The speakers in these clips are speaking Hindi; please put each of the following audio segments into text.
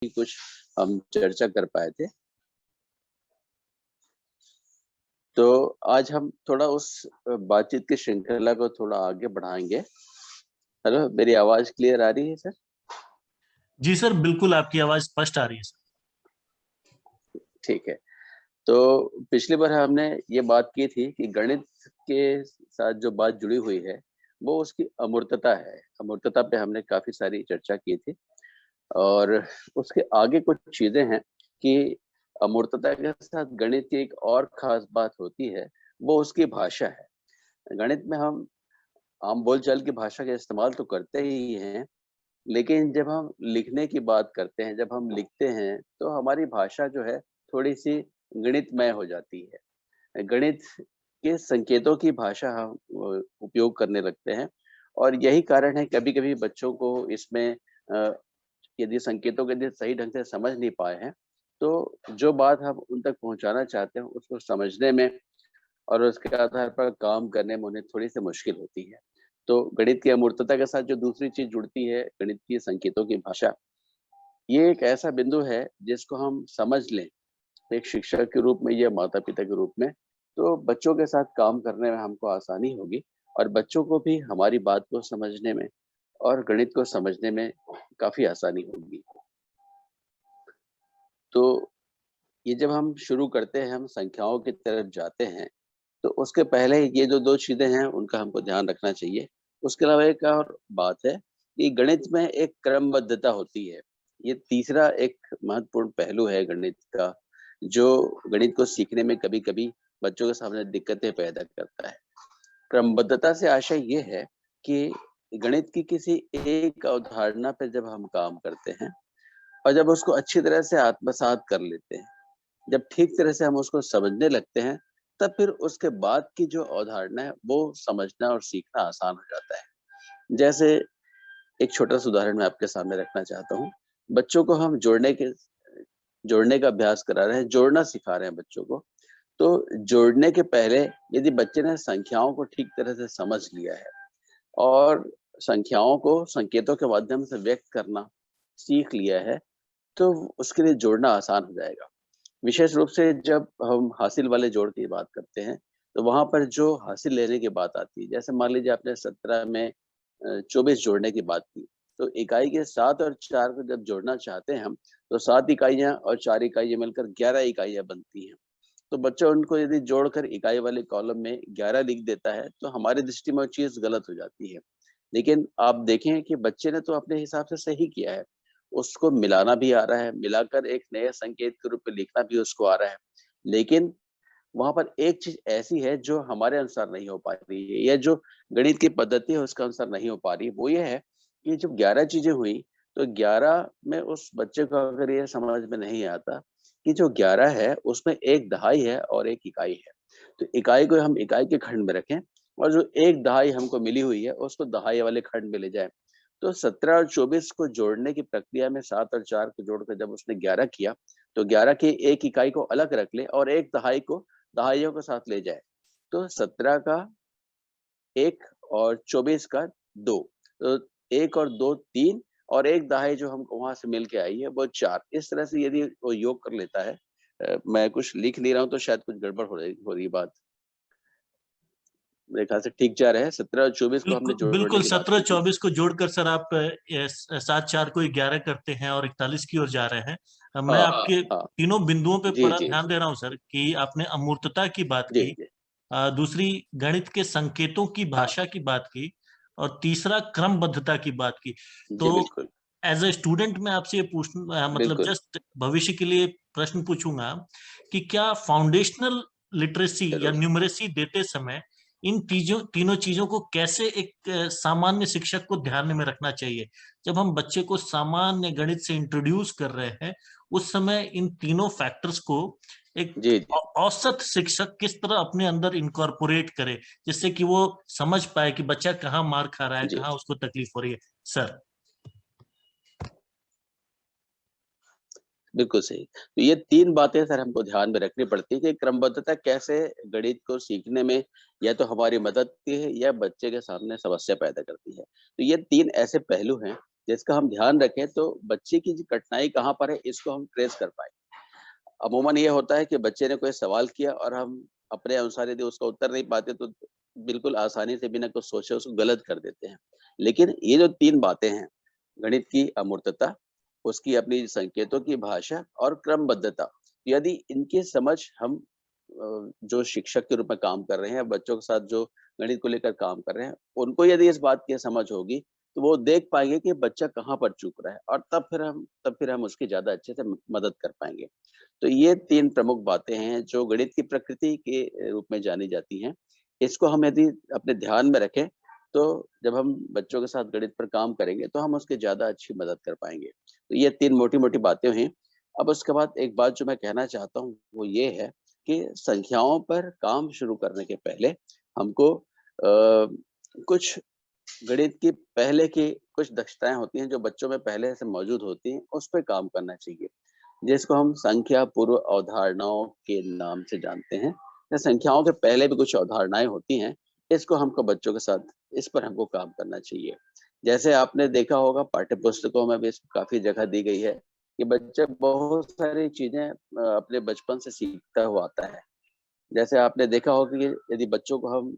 ही कुछ हम चर्चा कर पाए थे। तो आज हम थोड़ा उस बातचीत की श्रृंखला को थोड़ा आगे बढ़ाएँगे। हेलो, मेरी आवाज़ क्लियर आ रही है सर? जी सर, बिल्कुल आपकी आवाज स्पष्ट आ रही है सर। ठीक है। तो पिछली बार हमने ये बात की थी कि गणित के साथ जो बात जुड़ी हुई है, वो उसकी अमूर्तता है। अमूर्तता पे हमने काफ़ी सारी चर्चा की थी और उसके आगे कुछ चीज़ें हैं कि अमूर्तता के साथ गणित की एक और ख़ास बात होती है, वो उसकी भाषा है। गणित में हम आम बोलचाल की भाषा का इस्तेमाल तो करते ही हैं, लेकिन जब हम लिखने की बात करते हैं, जब हम लिखते हैं, तो हमारी भाषा जो है थोड़ी-सी गणितमय हो जाती है। गणित के संकेतों की भाषा हम उपयोग करने लगते हैं और यही कारण है कभी-कभी बच्चों को इसमें यदि संकेतों को यदि सही ढंग से समझ नहीं पाए हैं, तो जो बात हम उन तक पहुँचाना चाहते हैं, उसको समझने में और उसके आधार पर काम करने में उन्हें थोड़ी-सी मुश्किल होती है। तो गणित की अमूर्तता के साथ जो दूसरी चीज़ जुड़ती है, गणित की संकेतों की भाषा, ये एक ऐसा बिंदु है जिसको हम समझ लें, एक शिक्षक के रूप में या माता-पिता के रूप में, तो बच्चों के साथ काम करने में हमको आसानी होगी और बच्चों को भी हमारी बात को समझने में और गणित को समझने में काफ़ी आसानी होगी। तो ये जब हम शुरू करते हैं, हम संख्याओं की तरफ जाते हैं, तो उसके पहले ये जो 2 चीज़ें हैं, उनका हमको ध्यान रखना चाहिए। उसके अलावा एक और बात है कि गणित में एक क्रमबद्धता होती है। ये तीसरा एक महत्वपूर्ण पहलू है गणित का, जो गणित को सीखने में कभी-कभी बच्चों के सामने दिक्कतें पैदा करता है। क्रमबद्धता से आशय ये है कि गणित की किसी एक अवधारणा पे जब हम काम करते हैं और जब उसको अच्छी तरह से आत्मसात कर लेते हैं, जब ठीक तरह से हम उसको समझने लगते हैं, तब फिर उसके बाद की जो अवधारणा है, वो समझना और सीखना आसान हो जाता है। जैसे एक छोटा-सा उदाहरण मैं आपके सामने रखना चाहता हूँ। बच्चों को हम जोड़ने का अभ्यास करा रहे हैं, जोड़ना सिखा रहे हैं बच्चों को। तो जोड़ने के पहले यदि बच्चे ने संख्याओं को ठीक तरह से समझ लिया है और संख्याओं को संकेतों के माध्यम से व्यक्त करना सीख लिया है, तो उसके लिए जोड़ना आसान हो जाएगा। विशेष रूप से जब हम हासिल वाले जोड़ की बात करते हैं, तो वहाँ पर जो हासिल लेने की बात आती है, जैसे मान लीजिए आपने 17 में 24 जोड़ने की बात की, तो इकाई के 7 और 4 को जब जोड़ना चाहते हैं हम, तो 7 इकाइयाँ और 4 इकाइयाँ मिलकर 11 इकाइयाँ बनती हैं। तो बच्चा उनको यदि जोड़कर इकाई वाले कॉलम में 11 लिख देता है, तो हमारी दृष्टि में वो चीज़ गलत हो जाती है। लेकिन आप देखें कि बच्चे ने तो अपने हिसाब से सही किया है। उसको मिलाना भी आ रहा है, मिलाकर एक नए संकेत के रूप में लिखना भी उसको आ रहा है। लेकिन वहाँ पर एक चीज़ ऐसी है जो हमारे अनुसार नहीं हो पा रही है या जो गणित की पद्धति है उसके अनुसार नहीं हो पा रही है। वो ये है कि जब 11 चीज़ें हुई, तो 11 में उस बच्चे को अगर ये समझ में नहीं आता कि जो 11 है उसमें 1 दहाई है और 1 इकाई है। तो इकाई को हम इकाई के खंड में रखें और जो 1 दहाई हमको मिली हुई है उसको दहाई वाले खंड में ले जाएँ। तो 17 और 24 को जोड़ने की प्रक्रिया में 7 और 4 को जोड़कर जब उसने 11 किया, तो 11 की 1 इकाई को अलग रख ले और 1 दहाई को दहाइयों के साथ ले जाए। तो 17 का 1 और 24 का 2, तो 1 और 2 3 और 1 दहाई जो हमको वहाँ से मिल के आई है वो 4। इस तरह से यदि वो योग कर लेता है, मैं कुछ लिख नहीं रहा हूँ तो शायद कुछ गड़बड़ हो रही है बात। मेरे ख्याल से ठीक जा रहा है, 17 और 24 को हमने बिल्कुल जोड़ने बिल्कुल की बात की थी। 17-24 को जोड़कर सर आप 7-4 को 11 करते हैं और 41 की ओर जा रहे हैं। मैं हाँ, आपके हाँ। तीनों बिंदुओं पे जी, बड़ा जी, ध्यान जी। दे रहा हूँ सर कि आपने अमूर्तता की बात जी, की, जी। दूसरी गणित के संकेतों की हाँ। भाषा की बात की और तीसरा क्रमबद्धता की बात की। जी, तो बिल्कुल। एज अ स्टूडेंट मैं आपसे ये मतलब बिल्कुल, जस्ट भविष्य के लिए प्रश्न पूछूंगा कि क्या फाउंडेशनल लिटरेसी या ज़रूर। न्यूमरेसी देते समय इन तीनों चीजों को कैसे एक सामान्य शिक्षक को ध्यान में रखना चाहिए? जब हम बच्चे को सामान्य गणित से इंट्रोड्यूस कर रहे हैं, उस समय इन तीनों फैक्टर्स को एक जी, जी। औसत शिक्षक किस तरह अपने अंदर इनकॉर्पोरेट करे, जिससे कि वो समझ पाए कि बच्चा कहाँ मार खा रहा है, जी, कहाँ जी। उसको तकलीफ हो रही है। सर। बिल्कुल सही। तो ये 3 बातें सर हमको ध्यान में रखनी पड़ती है कि क्रमबद्धता कैसे गणित को सीखने में या तो हमारी मदद करती है या बच्चे के सामने समस्या पैदा करती है। तो ये 3 ऐसे पहलू हैं जिसका हम ध्यान रखें तो बच्चे की जो कठिनाई कहाँ पर है इसको हम ट्रेस कर पाएँ। अमूमन ये होता है कि बच्चे ने कोई सवाल किया और हम अपने अनुसार यदि उसका उत्तर नहीं पाते तो बिल्कुल आसानी से बिना कुछ सोचे उसको गलत कर देते हैं। लेकिन ये जो 3 बातें हैं, गणित की अमूर्तता, उसकी अपनी संकेतों की भाषा और क्रमबद्धता, यदि इनकी समझ हम जो शिक्षक के रूप में काम कर रहे हैं, बच्चों के साथ जो गणित को लेकर काम कर रहे हैं, उनको यदि इस बात की समझ होगी, तो वो देख पाएँगे कि बच्चा कहाँ पर चूक रहा है और तब फिर हम उसकी ज़्यादा अच्छे से मदद कर पाएँगे। तो ये 3 प्रमुख बातें हैं जो गणित की प्रकृति के रूप में जानी जाती हैं। इसको हम यदि अपने ध्यान में रखें, तो जब हम बच्चों के साथ गणित पर काम करेंगे, तो हम उसकी ज़्यादा अच्छी मदद कर पाएँगे। तो ये 3 मोटी-मोटी बातें हैं। अब उसके बाद एक बात जो मैं कहना चाहता हूँ, वो ये है कि संख्याओं पर काम शुरू करने के पहले हमको कुछ गणित की पहले की कुछ दक्षताएँ होती हैं, जो बच्चों में पहले से मौजूद होती हैं, उस पे काम करना चाहिए। जिसको हम संख्या पूर्व अवधारणाओं के नाम से जानते हैं। या संख्याओं के पहले भी कुछ अवधारणाएँ होती हैं, इसको हमको बच्चों के साथ इस पर हमको काम करना चाहिए। जैसे आपने देखा होगा पाठ्य पुस्तकों में भी इसको काफ़ी जगह दी गई है, कि बच्चा बहुत सारी चीज़ें अपने बचपन से सीखता हुआ आता है। जैसे आपने देखा होगा कि यदि बच्चों को हम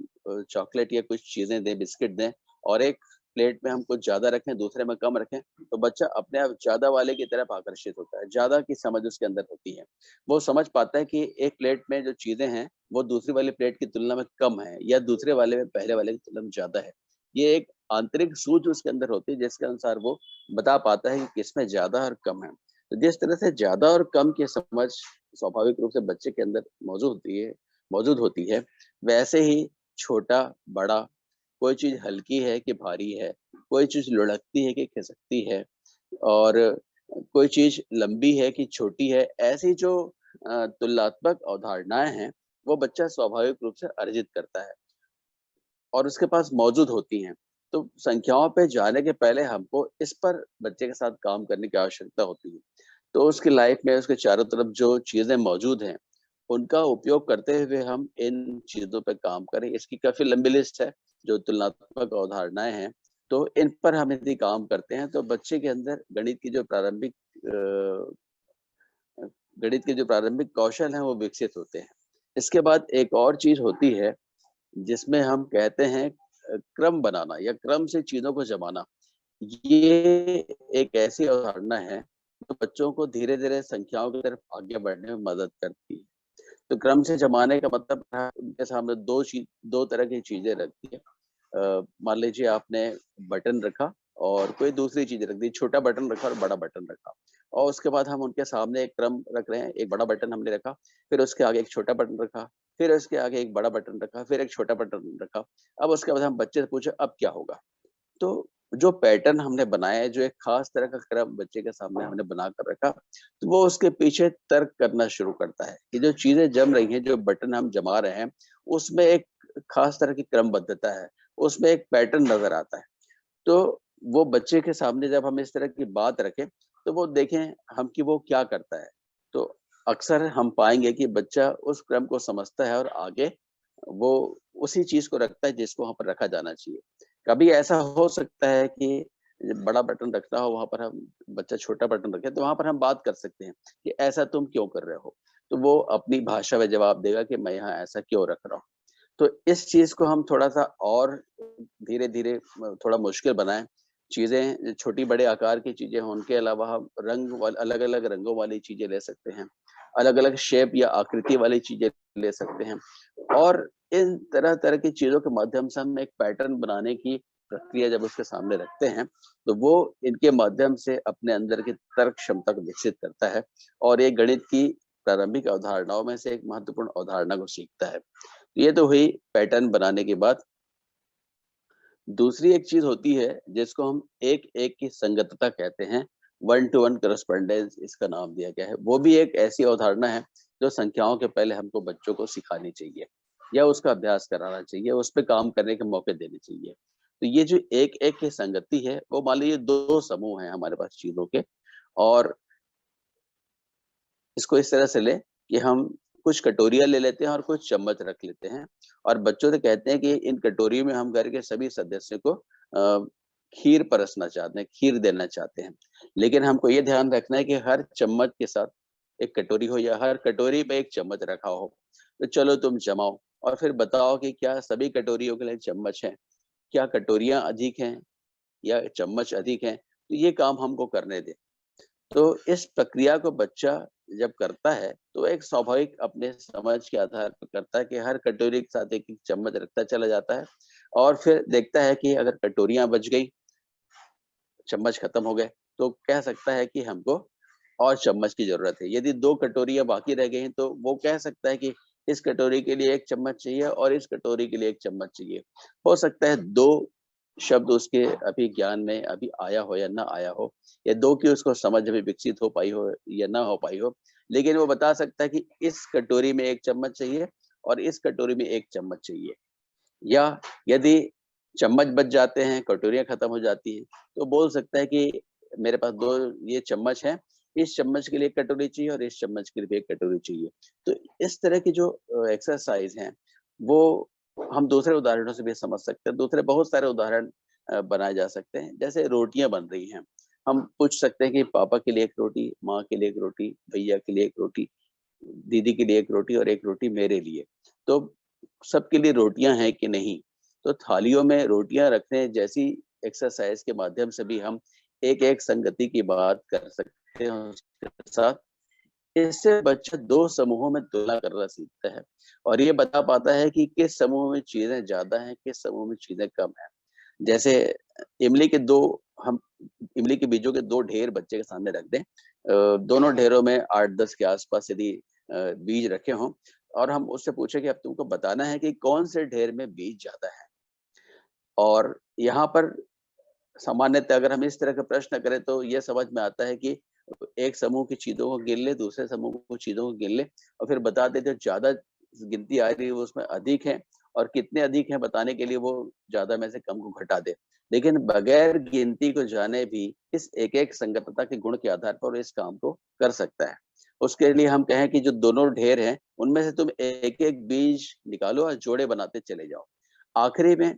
चॉकलेट या कुछ चीज़ें दें, बिस्किट दें और एक प्लेट में हम कुछ ज़्यादा रखें, दूसरे में कम रखें, तो बच्चा अपने आप ज़्यादा वाले की तरफ आकर्षित होता है। ज़्यादा की समझ उसके अंदर होती है। वो समझ पाता है कि एक प्लेट में जो चीज़ें हैं, वो दूसरी वाली प्लेट की तुलना में कम है या दूसरे वाले में पहले वाले की तुलना में ज़्यादा है। ये एक आंतरिक सूझ उसके अंदर होती है, जिसके अनुसार वो बता पाता है कि किसमें ज़्यादा और कम है। तो जिस तरह से ज़्यादा और कम की समझ स्वाभाविक रूप से बच्चे के अंदर मौजूद होती है, वैसे ही छोटा, बड़ा, कोई चीज़ हल्की है कि भारी है, कोई चीज़ लुढ़कती है कि खिसकती है और कोई चीज़ लंबी है कि छोटी है, ऐसी जो तुलनात्मक अवधारणाएँ हैं, वो बच्चा स्वाभाविक रूप से अर्जित करता है और उसके पास मौजूद होती हैं। तो संख्याओं पे जाने के पहले हमको इस पर बच्चे के साथ काम करने की आवश्यकता होती है। तो उसकी लाइफ़ में उसके चारों तरफ जो चीज़ें मौजूद हैं, उनका उपयोग करते हुए हम इन चीज़ों पे काम करें। इसकी काफ़ी लंबी लिस्ट है, जो तुलनात्मक अवधारणाएँ हैं। तो इन पर हम यदि काम करते हैं, तो बच्चे के अंदर अ, गणित के जो प्रारंभिक कौशल हैं, वो विकसित होते हैं। इसके बाद एक और चीज़ होती है, जिसमें हम कहते हैं क्रम बनाना या क्रम से चीज़ों को जमाना। ये एक ऐसी अवधारणा है, जो बच्चों को धीरे-धीरे संख्याओं की तरफ आगे बढ़ने में मदद करती है। तो क्रम से जमाने का मतलब है उनके सामने 2 तरह की चीज़ें रख दी हैं। मान लीजिए आपने बटन रखा और कोई दूसरी चीज़ रख दी, छोटा बटन रखा और बड़ा बटन रखा और उसके बाद हम उनके सामने एक क्रम रख रहे हैं, एक बड़ा बटन हमने रखा, फिर उसके आगे एक छोटा बटन रखा, फिर उसके आगे एक बड़ा बटन रखा, फिर एक छोटा बटन रखा। अब उसके बाद हम बच्चे से पूछे अब क्या होगा? तो जो पैटर्न हमने बनाया है, जो एक ख़ास तरह का क्रम बच्चे के सामने हमने बना कर रखा, तो वो उसके पीछे तर्क करना शुरू करता है कि जो चीज़ें जम रही हैं, जो बटन हम जमा रहे हैं, उसमें एक ख़ास तरह की क्रमबद्धता है, उसमें एक पैटर्न नज़र आता है। तो वो बच्चे के सामने जब हम इस तरह की बात रखें, तो वो देखें हम कि वो क्या करता है। तो अक्सर हम पाएँगे कि बच्चा उस क्रम को समझता है और आगे वो उसी चीज़ को रखता है जिसको वहाँ पर रखा जाना चाहिए। कभी ऐसा हो सकता है कि बड़ा बटन रखना हो, वहाँ पर हम बच्चा छोटा बटन रखे, तो वहाँ पर हम बात कर सकते हैं कि ऐसा तुम क्यों कर रहे हो? तो वो अपनी भाषा में जवाब देगा कि मैं यहाँ ऐसा क्यों रख रहा हूँ। तो इस चीज़ को हम थोड़ा-सा और धीरे-धीरे थोड़ा मुश्किल बनाएँ। चीज़ें छोटी-बड़े आकार की चीज़ें हों, उनके अलावा हम अलग-अलग रंगों वाली चीज़ें ले सकते हैं। अलग-अलग शेप या आकृति वाली चीज़ें ले सकते हैं। और इन तरह-तरह की चीज़ों के माध्यम से हम एक पैटर्न बनाने की प्रक्रिया जब उसके सामने रखते हैं, तो वो इनके माध्यम से अपने अंदर की तर्क क्षमता को विकसित करता है और ये गणित की प्रारंभिक अवधारणाओं में से एक महत्वपूर्ण अवधारणा को सीखता है। ये तो हुई पैटर्न बनाने की बात। दूसरी एक चीज़ होती है जिसको हम एक-एक की संगतता कहते हैं, वन टू वन कॉरेस्पोंडेंस इसका नाम दिया गया है। वो भी एक ऐसी अवधारणा है जो संख्याओं के पहले हमको बच्चों को सिखानी चाहिए या उसका अभ्यास कराना चाहिए, उस पे काम करने के मौके देने चाहिए। तो ये जो एक-एक की संगति है, वो मान लीजिए 2 समूह हैं हमारे पास चीज़ों के और इसको इस तरह से लें कि हम कुछ कटोरियाँ ले लेते हैं और कुछ चम्मच रख लेते हैं और बच्चों से कहते हैं कि इन कटोरियों में हम घर के सभी सदस्यों को खीर परसना चाहते हैं, खीर देना चाहते हैं। लेकिन हमको ये ध्यान रखना है कि हर चम्मच के साथ एक कटोरी हो या हर कटोरी पे एक चम्मच रखा हो। तो चलो तुम जमाओ और फिर बताओ कि क्या सभी कटोरियों के लिए चम्मच है? क्या कटोरियाँ अधिक हैं या चम्मच अधिक हैं? तो ये काम हमको करने दें। तो इस प्रक्रिया को बच्चा जब करता है, तो एक स्वाभाविक अपने समझ के आधार पर करता है कि हर कटोरी के साथ एक-एक चम्मच रखता चला जाता है और फिर देखता है कि अगर कटोरियाँ बच गई, चम्मच खत्म हो गए, तो कह सकता है कि हमको और चम्मच की ज़रूरत है। यदि 2 कटोरियाँ बाकी रह गई हैं, तो वो कह सकता है कि इस कटोरी के लिए 1 चम्मच चाहिए और इस कटोरी के लिए 1 चम्मच चाहिए। हो सकता है 2 शब्द उसके अभी ज्ञान में अभी आया हो या ना आया हो या 2 की उसको समझ अभी विकसित हो पाई हो या ना हो पाई हो, लेकिन वो बता सकता है कि इस कटोरी में 1 चम्मच चाहिए और इस कटोरी में 1 चम्मच चाहिए। या यदि चम्मच बच जाते हैं, कटोरियाँ खत्म हो जाती हैं, तो बोल सकता है कि मेरे पास 2 ये चम्मच हैं, इस चम्मच के लिए 1 कटोरी चाहिए और इस चम्मच के लिए भी 1 कटोरी चाहिए। तो इस तरह की जो एक्सरसाइज़ हैं, वो हम दूसरे उदाहरणों से भी समझ सकते हैं। दूसरे बहुत सारे उदाहरण बनाए जा सकते हैं, जैसे रोटियाँ बन रही हैं। हम पूछ सकते हैं कि पापा के लिए 1 रोटी, माँ के लिए 1 रोटी, भैया के लिए 1 रोटी, दीदी के लिए 1 रोटी और 1 रोटी मेरे लिए। तो सबके लिए रोटियाँ हैं कि नहीं? तो थालियों में रोटियाँ रखने जैसी एक्सरसाइज़ के माध्यम से भी हम एक-एक संगति की बात कर सकते हैं उसके साथ। इससे बच्चा 2 समूहों में तुलना करना सीखता है और ये बता पाता है कि किस समूह में चीज़ें ज़्यादा हैं, किस समूह में चीज़ें कम हैं। जैसे इमली के 2 हम इमली के बीजों के 2 ढेर बच्चे के सामने रख दें। दोनों ढेरों में 8-10 के आस-पास यदि बीज रखे हों और हम उससे पूछें कि अब तुमको बताना है कि कौन से ढेर में बीज ज़्यादा है। और यहाँ पर सामान्यतः अगर हम इस तरह का प्रश्न करें तो ये समझ में आता है कि एक समूह की चीज़ों को गिन ले, दूसरे समूह को चीज़ों को गिन ले और फिर बता दे जो ज़्यादा गिनती आ रही है वो उसमें अधिक है और कितने अधिक हैं बताने के लिए वो ज़्यादा में से कम को घटा दे। लेकिन बगैर गिनती को जाने भी इस एक-एक संगतता के गुण के आधार पर इस काम को कर सकता है। उसके लिए हम कहें कि जो दोनों ढेर हैं, उनमें से तुम एक-एक बीज निकालो और जोड़े बनाते चले जाओ। आखिरी में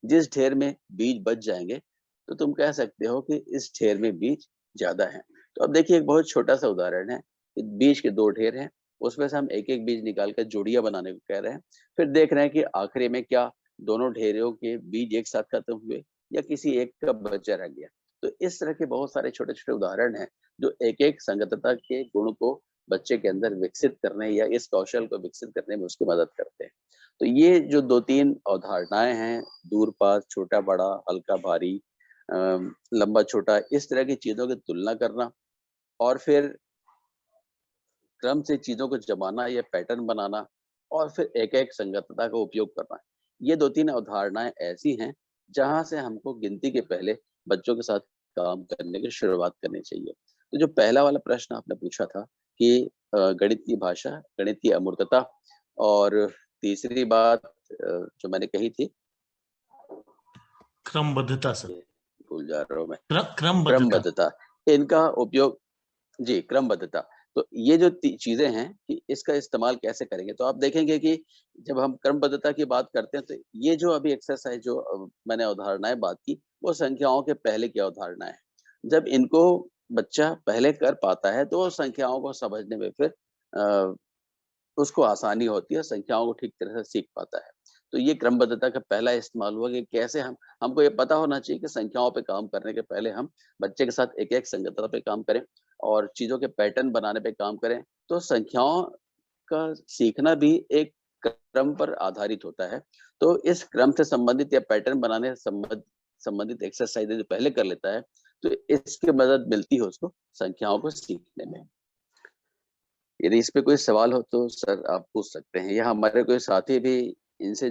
जिस ढेर में बीज बच जाएँगे, तो तुम कह सकते हो कि इस ढेर में बीज ज़्यादा हैं। तो अब देखिए एक बहुत छोटा-सा उदाहरण है, कि बीज के 2 ढेर हैं, उसमें से हम एक-एक बीज निकाल कर जोड़ियाँ बनाने को कह रहे हैं। फिर देख रहे हैं कि आखिरी में क्या दोनों ढेरों के बीज एक साथ खत्म हुए या किसी एक का बचा रह गया। तो इस तरह के बहुत सारे छोटे-छोटे उदाहरण हैं, जो एक-एक संगतता के गुण को बच्चे के अंदर विकसित करने या इस कौशल को विकसित करने में उसकी मदद करते हैं। तो ये जो 2-3 अवधारणाएँ हैं, दूर-पास, छोटा-बड़ा, हल्का-भारी लंबा-छोटा इस तरह की चीज़ों की तुलना करना और फिर क्रम से चीज़ों को जमाना या पैटर्न बनाना और फिर एक-एक संगतता का उपयोग करना। ये 2-3 अवधारणाएँ ऐसी हैं, जहाँ से हमको गिनती के पहले बच्चों के साथ काम करने की शुरुआत करनी चाहिए। तो जो पहला वाला प्रश्न आपने पूछा था कि गणित की भाषा, गणित की अमूर्तता और तीसरी बात जो मैंने कही थी, क्रमबद्धता सर। ये भूल जा रहा हूँ मैं, क्रमबद्धता। क्रमबद्धता। इनका उपयोग जी, क्रमबद्धता। तो ये जो ती चीज़ें हैं कि इसका इस्तेमाल कैसे करेंगे? तो आप देखेंगे कि जब हम क्रमबद्धता की बात करते हैं, तो ये जो अभी एक्सरसाइज़ जो मैंने अवधारणाएँ बात की, वो संख्याओं के पहले की अवधारणाएँ हैं। जब इनको बच्चा पहले कर पाता है, तो वो संख्याओं को समझने में फिर अ, उसको आसानी होती है, संख्याओं को ठीक तरह से सीख पाता है। तो ये क्रमबद्धता का पहला इस्तेमाल हुआ कि कैसे हमको ये पता होना चाहिए कि संख्याओं पे काम करने के पहले हम बच्चे के साथ एक-एक संगतता पे काम करें और चीज़ों के पैटर्न बनाने पे काम करें। तो संख्याओं का सीखना भी एक क्रम पर आधारित होता है। तो इस क्रम से संबंधित या पैटर्न बनाने से संबंधित एक्सरसाइज़ जो पहले कर लेता है, तो इसकी मदद मिलती है उसको संख्याओं को सीखने में। यदि इस पे कोई सवाल हो तो सर आप पूछ सकते हैं या हमारे कोई साथी भी इनसे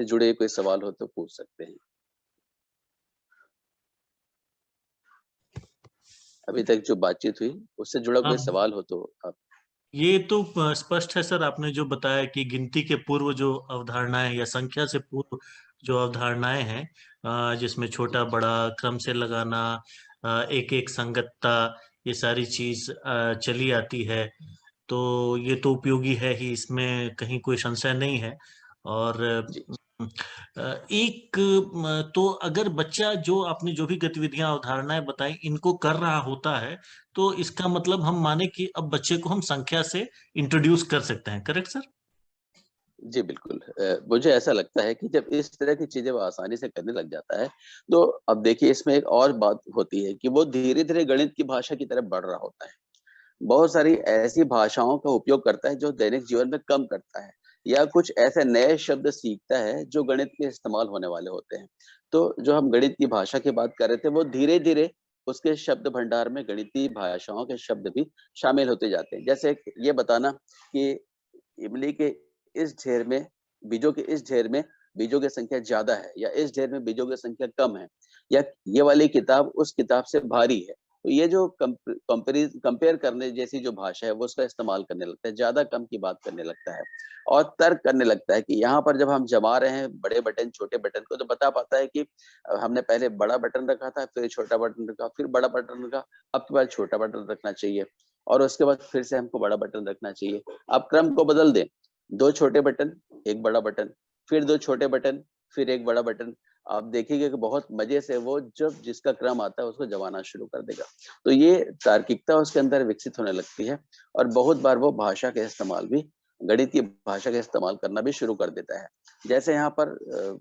जुड़े कोई सवाल हो तो पूछ सकते हैं। अभी तक जो बातचीत हुई, उससे जुड़ा कोई अब सवाल हो तो आप ये तो स्पष्ट है सर, आपने जो बताया कि गिनती के पूर्व जो अवधारणाएं या संख्या से पूर्व जो अवधारणाएं हैं, जिसमें जी, छोटा बड़ा क्रम से लगाना, एक एक संगतता, ये सारी चीज चली आती है। तो ये तो उपयोगी है ही, इसमें कहीं कोई संशय नहीं है। और जी। तो अगर बच्चा जो आपने जो भी गतिविधियां अवधारणाएं बताई इनको कर रहा होता है, तो इसका मतलब हम माने कि अब बच्चे को हम संख्या से इंट्रोड्यूस कर सकते हैं, करेक्ट सर? जी, बिल्कुल। मुझे ऐसा लगता है कि जब इस तरह की चीज़ें वो आसानी से करने लग जाता है, तो अब देखिए इसमें एक और बात होती है कि वो धीरे-धीरे गणित की भाषा की तरफ बढ़ रहा होता है। बहुत सारी ऐसी भाषाओं का उपयोग करता है जो दैनिक जीवन में कम करता है या कुछ ऐसे नए शब्द सीखता है जो गणित के इस्तेमाल होने वाले होते हैं। तो जो हम गणित की भाषा की बात कर रहे थे वो धीरे-धीरे उसके शब्द भंडार में गणितीय भाषाओं के शब्द भी शामिल होते जाते हैं। जैसे ये बताना कि इमली के इस ढेर में बीजों के इस ढेर में बीजों की संख्या ज़्यादा है या इस ढेर में बीजों की संख्या कम है या ये वाली किताब उस किताब से भारी है। तो ये जो कंपेयर करने जैसी जो भाषा है वो उसका इस्तेमाल करने लगता है, ज़्यादा कम की बात करने लगता है और तर्क करने लगता है कि यहाँ पर जब हम जमा रहे हैं बड़े बटन, छोटे बटन को तो बता पाता है कि हमने पहले बड़ा बटन रखा था, फिर छोटा बटन रखा, फिर बड़ा बटन रखा, अब के बाद छोटा बटन रखना चाहिए और उसके बाद फिर से हमको बड़ा बटन रखना चाहिए। अब क्रम को बदल दें, 2 छोटे बटन, 1 बड़ा बटन, फिर 2 छोटे बटन, फिर 1 बड़ा बटन। आप देखिएगा कि बहुत मज़े से वो जब जिसका क्रम आता है उसको जमाना शुरू कर देगा। तो ये तार्किकता उसके अंदर विकसित होने लगती है और बहुत बार वो भाषा का इस्तेमाल भी गणित की भाषा का इस्तेमाल करना भी शुरू कर देता है। जैसे यहाँ पर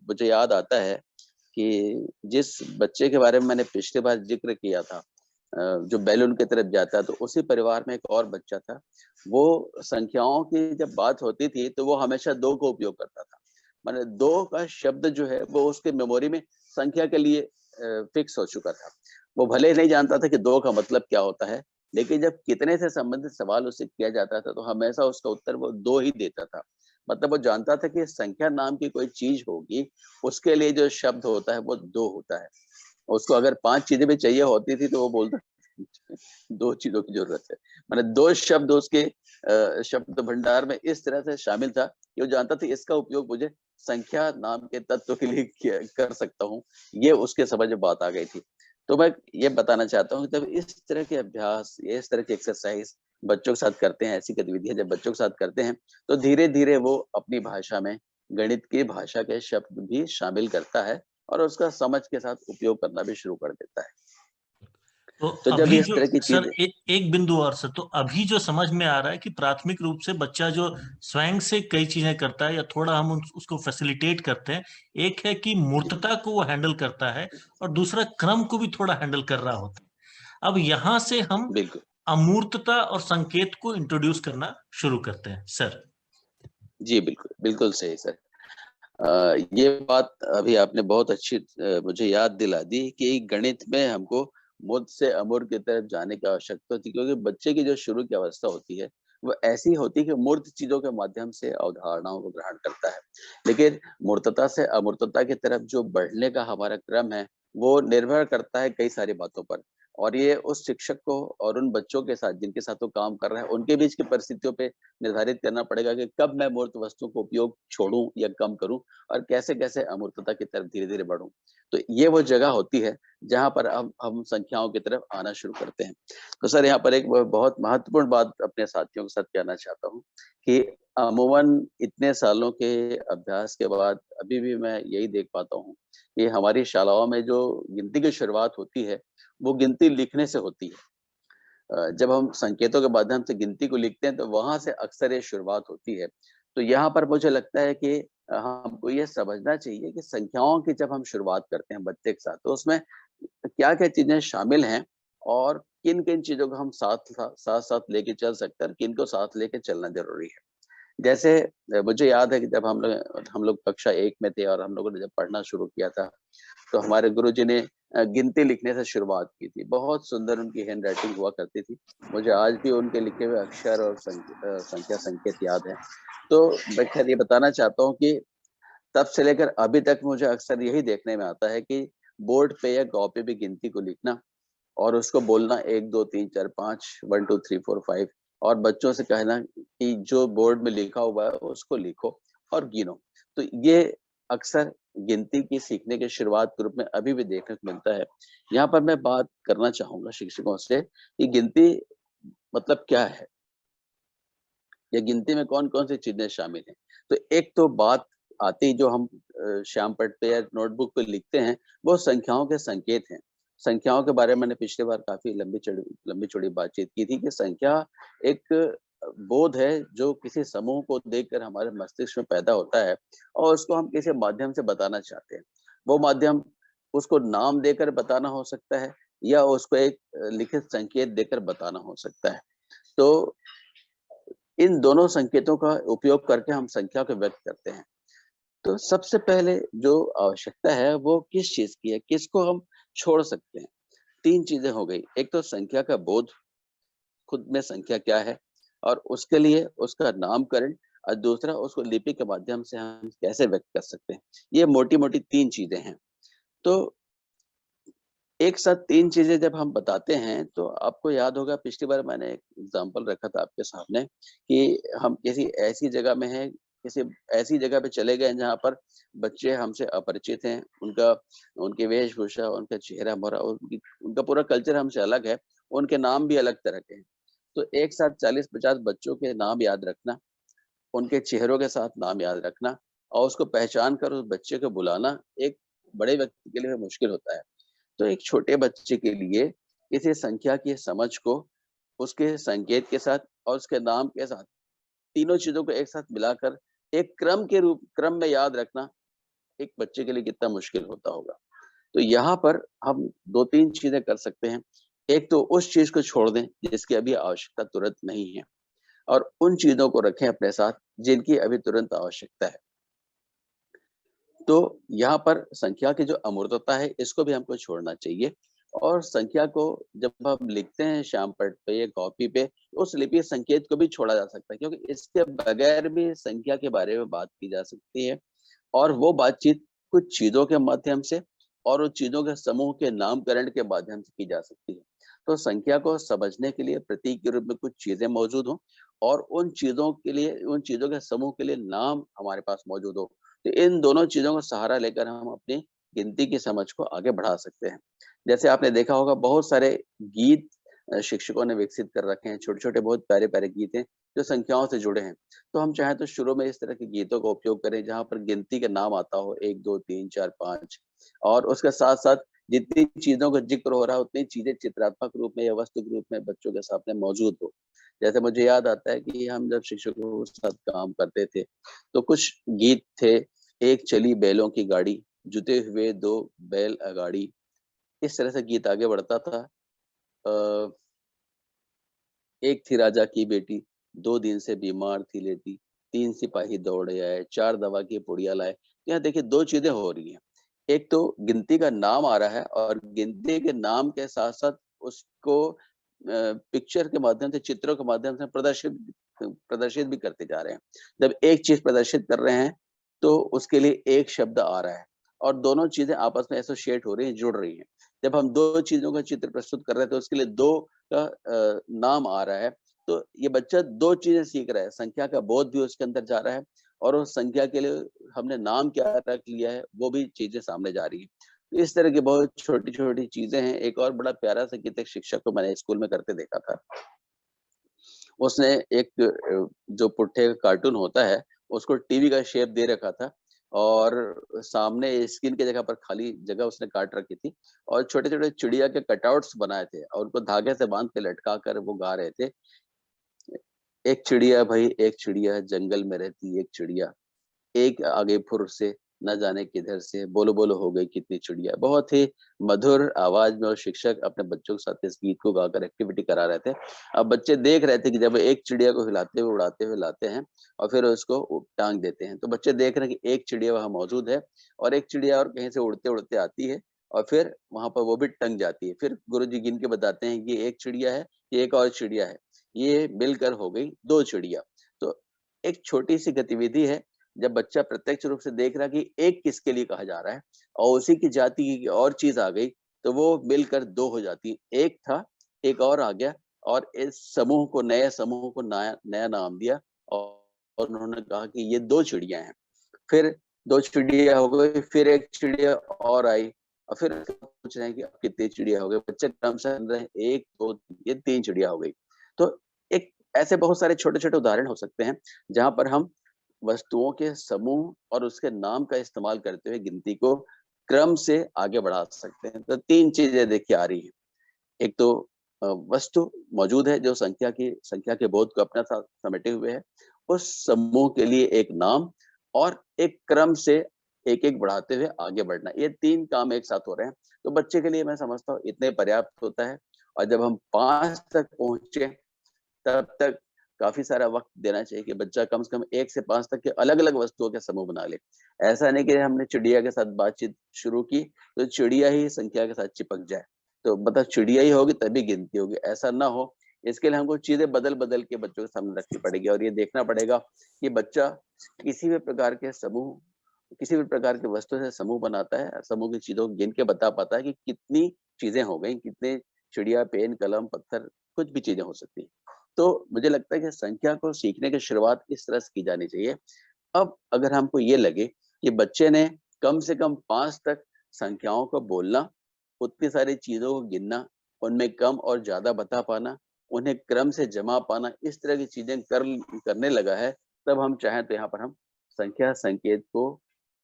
मुझे याद आता है कि जिस बच्चे के बारे में मैंने पिछली बार ज़िक्र किया था जो बैलून की तरफ जाता है, तो उसी परिवार में एक और बच्चा था। वो संख्याओं की जब बात होती थी, तो वो हमेशा 2 का उपयोग करता था। माने 2 का शब्द जो है, वो उसके मेमोरी में संख्या के लिए फिक्स हो चुका था। वो भले ही नहीं जानता था कि 2 का मतलब क्या होता है, लेकिन जब कितने से संबंधित सवाल उससे किया जाता था, तो हमेशा उसका उत्तर वो 2 ही देता था। मतलब वो जानता था कि संख्या नाम की कोई चीज़ होगी, उसके लिए जो शब्द होता है, वो 2 होता है। उसको अगर 5 चीज़ें भी चाहिए होती थी तो वो बोलता 2 चीज़ों की ज़रूरत है। माने 2 शब्द उसके शब्द भंडार में इस तरह से शामिल था कि वो जानता था इसका उपयोग मुझे संख्या नाम के तत्व के लिए किया कर सकता हूँ। ये उसके समझ में बात आ गई थी। तो मैं ये बताना चाहता हूँ कि जब इस तरह के अभ्यास, इस तरह की एक्सरसाइज़ बच्चों के साथ करते हैं, ऐसी गतिविधियाँ जब बच्चों के साथ करते हैं, तो धीरे-धीरे वो अपनी भाषा में गणित की भाषा के शब्द भी शामिल करता है और उसका समझ के साथ उपयोग करना भी शुरू कर देता है। तो तो जब अभी इस जो तरह की सर चीज़ें एक एक बिंदु और सर, तो अभी जो समझ में आ रहा है कि प्राथमिक रूप से बच्चा जो स्वयं से कई चीजें करता है या थोड़ा हम उसको फैसिलिटेट करते हैं, एक है कि जी, मूर्तता को वो हैंडल करता है और दूसरा क्रम को भी थोड़ा हैंडल कर रहा होता है। अब यहाँ से हम बिल्कुल। अमूर्तता और संकेत को इंट्रोड्यूस करना शुरू करते हैं सर। जी, बिल्कुल, बिल्कुल सही सर। ये बात अभी आपने बहुत अच्छी मुझे याद दिला दी कि गणित में हमको मूर्त से अमूर्त की तरफ जाने की आवश्यकता होती है क्योंकि बच्चे की जो शुरू की अवस्था होती है, वो ऐसी होती है कि मूर्त चीज़ों के माध्यम से अवधारणाओं को ग्रहण करता है। लेकिन मूर्तता से अमूर्तता की तरफ जो बढ़ने का हमारा क्रम है, वो निर्भर करता है कई सारी बातों पर और ये उस शिक्षक को और उन बच्चों के साथ जिनके साथ वो काम कर रहा है, उनके बीच की परिस्थितियों पे निर्धारित करना पड़ेगा कि कब मैं मूर्त वस्तु को उपयोग छोड़ूँ या कम करूँ और कैसे-कैसे अमूर्तता की तरफ धीरे-धीरे बढ़ूँ। तो ये वो जगह होती है, जहाँ पर हम संख्याओं की तरफ आना शुरू करते हैं। तो सर यहाँ पर एक ब बहुत महत्वपूर्ण बात अपने साथियों के साथ कहना चाहता हूँ कि अमूमन इतने सालों के अभ्यास के बाद अभी भी मैं यही देख पाता हूँ कि हमारी शालाओं में जो गिनती की शुरुआत होती है, वो गिनती लिखने से होती है। जब हम संकेतों के माध्यम से गिनती को लिखते हैं तो वहाँ से अक्सर ये शुरुआत होती है। तो यहाँ पर मुझे लगता है कि हमको ये समझना चाहिए कि संख्याओं की जब हम शुरुआत करते हैं बच्चे के साथ तो उसमें क्या-क्या चीज़ें शामिल हैं और किन-किन चीज़ों को हम साथ-साथ लेके चल सकते हैं और किनको साथ लेके चलना ज़रूरी है। जैसे मुझे याद है कि जब हम लोग कक्षा 1 में थे और हम लोगों ने जब पढ़ना शुरू किया था तो हमारे गुरुजी ने गिनती लिखने से शुरुआत की थी। बहुत सुंदर उनकी हैंडराइटिंग हुआ करती थी। मुझे आज भी उनके लिखे हुए अक्षर और संख्या संकेत याद हैं। तो मैं ख़ैर ये बताना चाहता हूँ कि तब से लेकर अभी तक मुझे अक्सर यही देखने में आता है कि बोर्ड पे या कॉपी पे गिनती को लिखना और उसको बोलना 1, 2, 3, 4, 5 1, 2, 3, 4, 5 और बच्चों से कहना कि जो बोर्ड में लिखा हुआ है उसको लिखो और गिनो। तो ये अक्सर गिनती की सीखने के शुरुआत के रूप में अभी भी देखने को मिलता है। यहाँ पर मैं बात करना चाहूँगा शिक्षकों से कि गिनती मतलब क्या है? या गिनती में कौन-कौन सी चीज़ें शामिल हैं? तो एक तो बात आते ही जो हम श्याम पट्ट पे या नोटबुक पे लिखते हैं, वो संख्याओं के संकेत हैं। संख्याओं के बारे में मैंने पिछली बार काफ़ी लंबी चौड़ी बातचीत की थी कि संख्या एक बोध है जो किसी समूह को देखकर हमारे मस्तिष्क में पैदा होता है और उसको हम किसी माध्यम से बताना चाहते हैं। वो माध्यम उसको नाम देकर बताना हो सकता है या उसको एक लिखित संकेत देकर बताना हो सकता है। तो इन दोनों संकेतों का उपयोग करके हम संख्या को व्यक्त करते हैं। तो सबसे पहले जो आवश्यकता है वो किस चीज़ की है, किसको हम छोड़ सकते हैं? 3 चीज़ें हो गई। एक तो संख्या का बोध, खुद में संख्या क्या है और उसके लिए उसका नामकरण और दूसरा उसको लिपि के माध्यम से हम कैसे व्यक्त कर सकते हैं। ये मोटी-मोटी 3 चीज़ें हैं। तो एक साथ 3 चीज़ें जब हम बताते हैं, तो आपको याद होगा पिछली बार मैंने एक एग्ज़ाम्पल रखा था आपके सामने कि हम किसी ऐसी जगह में हैं, किसी ऐसी जगह पे चले गए हैं जहाँ पर बच्चे हमसे अपरिचित हैं, उनकी वेशभूषा, उनका चेहरा-मोहरा, उनका पूरा कल्चर हमसे अलग है, उनके नाम भी अलग तरह के हैं। तो एक साथ 40-50 बच्चों के नाम याद रखना, उनके चेहरों के साथ नाम याद रखना और उसको पहचान कर उस बच्चे को बुलाना, एक बड़े व्यक्ति के लिए मुश्किल होता है। तो एक छोटे बच्चे के लिए इसी संख्या की समझ को उसके संकेत के साथ और उसके नाम के साथ तीनों चीजों को एक साथ मिलाकर एक क्रम में याद रखना एक बच्चे के लिए कितना मुश्किल होता होगा। तो यहाँ पर हम 2-3 चीजें कर सकते हैं। एक तो उस चीज को छोड़ दें जिसकी अभी आवश्यकता तुरंत नहीं है और उन चीजों को रखें अपने साथ जिनकी अभी तुरंत आवश्यकता है। तो यहाँ पर संख्या की जो अमूर्तता है इसको भी हमको छोड़ना चाहिए और संख्या को जब हम लिखते हैं श्याम पट्ट पे या कॉपी पे, उस लिपि संकेत को भी छोड़ा जा सकता है क्योंकि इसके बगैर भी संख्या के बारे में बात की जा सकती है और वो बातचीत कुछ चीजों के माध्यम से और उन चीजों के समूह के नामकरण के माध्यम से की जा सकती है। तो संख्या को समझने के लिए प्रतीक के रूप में कुछ चीजें मौजूद हों और उन चीजों के समूह के लिए नाम हमारे पास मौजूद हो। तो इन दोनों चीजों का सहारा लेकर हम अपनी गिनती की समझ को आगे बढ़ा सकते हैं। जैसे आपने देखा होगा बहुत सारे गीत शिक्षकों ने विकसित कर रखे हैं, छोटे-छोटे बहुत प्यारे-प्यारे गीत हैं, जो संख्याओं से जुड़े हैं। तो हम चाहें तो शुरू में इस तरह के गीतों का उपयोग करें जहाँ पर गिनती का नाम आता हो 1, 2, 3, 4, 5 और उसके साथ-साथ जितनी चीज़ों का ज़िक्र हो रहा है उतनी चीज़ें चित्रात्मक रूप में या वस्तु के रूप में बच्चों के सामने मौजूद हो। जैसे मुझे याद आता है कि हम जब शिक्षकों के साथ काम करते थे, तो कुछ गीत थे, एक चली बैलों की गाड़ी, जुते हुए 2 बैल अगाड़ी, इस तरह से गीत आगे बढ़ता था। अ, एक थी राजा की बेटी, 2 दिन से बीमार थी लेटी, 3 सिपाही दौड़े आए, 4 दवा की पुड़िया लाए। यहाँ देखिए 2 चीज़ें हो रही हैं। एक तो गिनती का नाम आ रहा है और गिनती के नाम के साथ-साथ उसको पिक्चर के माध्यम से, चित्रों के माध्यम से प्रदर्शित भी करते जा रहे हैं। जब एक चीज़ प्रदर्शित कर रहे हैं, तो उसके लिए एक शब्द आ रहा है और दोनों चीज़ें आपस में एसोसिएट हो रही हैं, जुड़ रही हैं। जब हम 2 चीज़ों का चित्र प्रस्तुत कर रहे हैं, तो उसके लिए 2 का नाम आ रहा है, तो ये बच्चा 2 चीज़ें सीख रहा है, संख्या का बोध भी उसके अंदर जा रहा है और उस संख्या के लिए हमने नाम क्या रख लिया है, वो भी चीज़ें सामने जा रही हैं। तो इस तरह की बहुत छोटी-छोटी चीज़ें हैं। एक और बड़ा प्यारा-सा गीत एक शिक्षक को मैंने स्कूल में करते देखा था। उसने एक जो पुट्ठे का कार्टून होता है, उसको टीवी का शेप दे रखा था और सामने स्क्रीन की जगह पर खाली जगह उसने काट रखी थी और छोटे-छोटे चिड़िया के कटआउट्स बनाए थे और उनको धागे से बाँध के लटका कर वो गा रहे थे। एक चिड़िया भई एक चिड़िया जंगल में रहती एक चिड़िया, एक आगे फुर से न जाने किधर से, बोलो बोलो हो गई कितनी चिड़िया। बहुत ही मधुर आवाज़ में और शिक्षक अपने बच्चों के साथ इस गीत को गाकर एक्टिविटी करा रहे थे। अब बच्चे देख रहे थे कि जब एक चिड़िया को हिलाते हुए, उड़ाते हुए लाते हैं और फिर उसको टाँग देते हैं। तो बच्चे देख रहे हैं कि एक चिड़िया वहाँ मौजूद है और एक चिड़िया और कहीं से उड़ते-उड़ते आती है और फिर वहाँ पर वो भी टंग जाती है। फिर गुरुजी गिन के बताते हैं कि ये एक चिड़िया है, ये एक और चिड़िया है। ये मिलकर हो गई 2 चिड़िया। तो एक छोटी-सी गतिविधि है जब बच्चा प्रत्यक्ष रूप से देख रहा है कि एक किसके लिए कहा जा रहा है और उसी की जाति की और चीज़ आ गई, तो वो मिलकर 2 हो जाती है। एक था, एक और आ गया और इस समूह को नए समूह को नया नया नाम दिया और उन्होंने कहा कि ये 2 चिड़िया हैं। फिर 2 चिड़िया हो गई, फिर 1 चिड़िया और आई और फिर पूछ रहे हैं कि अब कितनी चिड़िया हो गई? बच्चे क्रम से गिन रहे हैं 1, 2, ये 3 चिड़िया हो गई। तो एक ऐसे बहुत सारे छोटे-छोटे उदाहरण हो सकते हैं, जहाँ पर हम वस्तुओं के समूह और उसके नाम का इस्तेमाल करते हुए गिनती को क्रम से आगे बढ़ा सकते हैं। तो 3 चीजें देखिए आ रही हैं। एक तो वस्तु मौजूद है जो संख्या के बोध को अपना साथ समेटे हुए है। उस समूह के लिए एक नाम और एक क्रम से एक-एक बढ़ाते हुए आगे बढ़ना। ये 3 काम एक साथ हो रहे हैं। तो बच्चे के लिए मैं समझता हूँ इतने पर्याप्त होता है और जब हम 5 तक पहुँचे तब तक काफ़ी सारा वक़्त देना चाहिए कि बच्चा कम से कम 1 से 5 तक के अलग-अलग वस्तुओं के समूह बना ले। ऐसा नहीं कि हमने चिड़िया के साथ बातचीत शुरू की, तो चिड़िया ही संख्या के साथ चिपक जाए। तो मतलब चिड़िया ही होगी तभी गिनती होगी, ऐसा ना हो। इसके लिए हमको चीज़ें बदल-बदल के बच्चों के सामने रखनी पड़ेगी और ये देखना पड़ेगा कि बच्चा किसी भी प्रकार के समूह, किसी भी प्रकार की वस्तु से समूह बनाता है, समूह की चीज़ों को गिन के बता पाता है कि कितनी चीज़ें हो गई, कितने चिड़िया, पेन, कलम, पत्थर, कुछ भी चीज़ें हो सकती हैं। तो मुझे लगता है कि संख्या को सीखने की शुरुआत इस तरह से की जानी चाहिए। अब अगर हमको ये लगे कि बच्चे ने कम से कम 5 तक संख्याओं को बोलना, उतनी सारी चीज़ों को गिनना, उनमें कम और ज़्यादा बता पाना, उन्हें क्रम से जमा पाना, इस तरह की चीज़ें करने लगा है, तब हम चाहें तो यहाँ पर हम संख्या संकेत को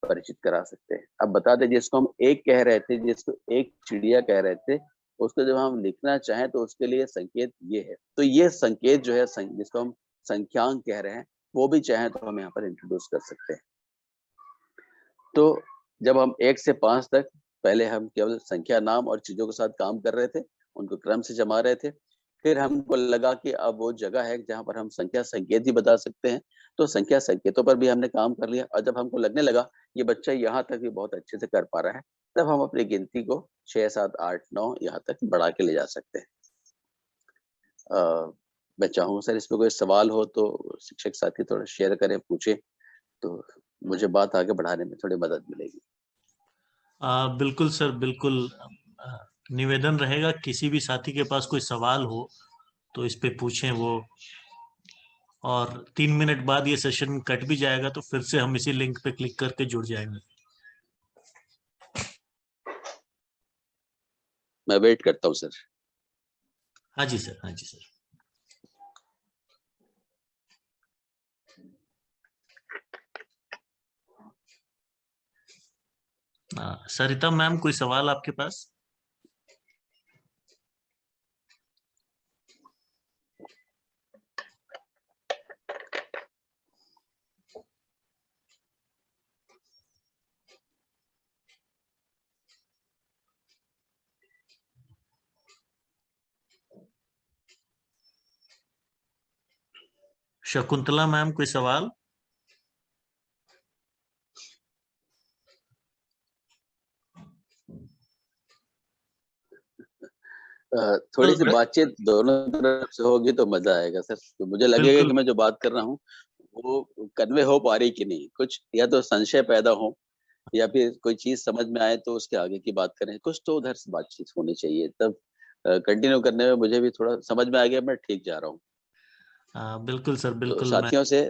परिचित करा सकते हैं। अब बता दें जिसको हम 1 कह रहे थे, जिसको 1 चिड़िया कह रहे थे, उसको जब हम लिखना चाहें तो उसके लिए संकेत ये है। तो ये संकेत जो है जिसको हम संख्यांक कह रहे हैं, वो भी चाहें तो हम यहाँ पर इंट्रोड्यूस कर सकते हैं। तो जब हम 1 से 5 तक पहले हम केवल संख्या, नाम और चीज़ों के साथ काम कर रहे थे, उनको क्रम से जमा रहे थे। फिर हमको लगा कि अब वो जगह है जहाँ पर हम संख्या संकेत भी बता सकते हैं, तो संख्या संकेतों पर भी हमने काम कर लिया और जब हमको लगने लगा ये बच्चा यहाँ तक भी बहुत अच्छे से कर पा रहा है, तब हम अपनी गिनती को 6, 7, 8, 9 यहाँ तक बढ़ा के ले जा सकते हैं। मैं चाहूँगा सर इस पे कोई सवाल हो तो शिक्षक साथी थोड़ा शेयर करें, पूछें, तो मुझे बात आगे बढ़ाने में थोड़ी मदद मिलेगी। बिल्कुल सर, बिल्कुल। निवेदन रहेगा किसी भी साथी के पास कोई सवाल हो तो इस पे पूछें वो, और 3 मिनट बाद ये सेशन कट भी जाएगा तो फिर से हम इसी लिंक पे क्लिक करके जुड़ जाएंगे। मैं वेट करता हूँ सर। हाँ जी सर, हाँ जी सर। सरिता मैम, कोई सवाल आपके पास? शकुंतला मैम, कोई सवाल? थोड़ी सी बातचीत दोनों तरफ से होगी तो मजा आएगा सर। तो मुझे लगेगा बिल्कुल। कि मैं जो बात कर रहा हूँ वो कन्वे हो पा रही कि नहीं, कुछ या तो संशय पैदा हो या फिर कोई चीज समझ में आए तो उसके आगे की बात करें, कुछ तो उधर से बातचीत होनी चाहिए, तब कंटिन्यू करने में मुझे भी थोड़ा समझ में आ गया, मैं ठीक जा रहा हूँ। बिल्कुल सर, तो बिल्कुल। मैं साथियों से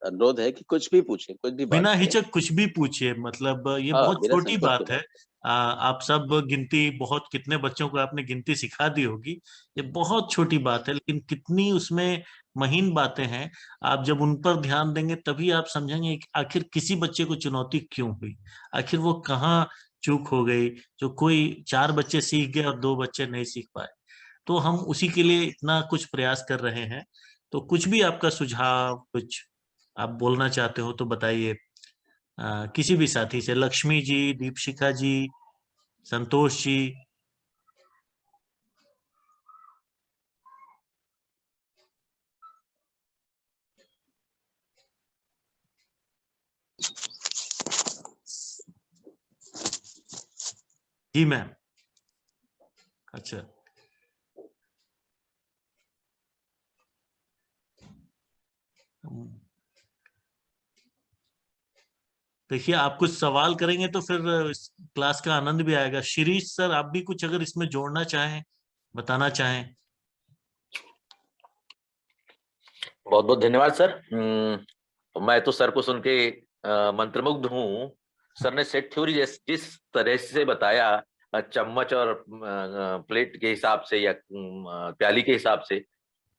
अनुरोध है कि कुछ भी पूछें, कुछ भी बात बिना करें। हिचक कुछ भी पूछिए, मतलब ये हाँ, बहुत बिना छोटी संकोच के बात है। बात आप सब गिनती, बहुत कितने बच्चों को आपने गिनती सिखा दी होगी, ये बहुत छोटी बात है, लेकिन कितनी उसमें महीन बातें हैं। आप जब उन पर ध्यान देंगे तभी आप समझेंगे कि आखिर किसी बच्चे को चुनौती क्यों हुई, आखिर वो कहाँ चूक हो गई, जो कोई 4 बच्चे सीख गए और 2 बच्चे नहीं सीख पाए। तो हम उसी के लिए इतना कुछ प्रयास कर रहे हैं। तो कुछ भी आपका सुझाव, कुछ आप बोलना चाहते हो तो बताइए। किसी भी साथी से, लक्ष्मी जी, दीपशिखा जी, संतोष जी। जी मैम। अच्छा। देखिए, आप कुछ सवाल करेंगे तो फिर क्लास का आनंद भी आएगा। शिरीष सर, आप भी कुछ अगर इसमें जोड़ना चाहें, बताना चाहें। बहुत बहुत धन्यवाद सर। मैं तो सर को सुन के मंत्रमुग्ध हूँ। सर ने सेट थ्योरी जिस तरह से बताया, चम्मच और प्लेट के हिसाब से या प्याली के हिसाब से,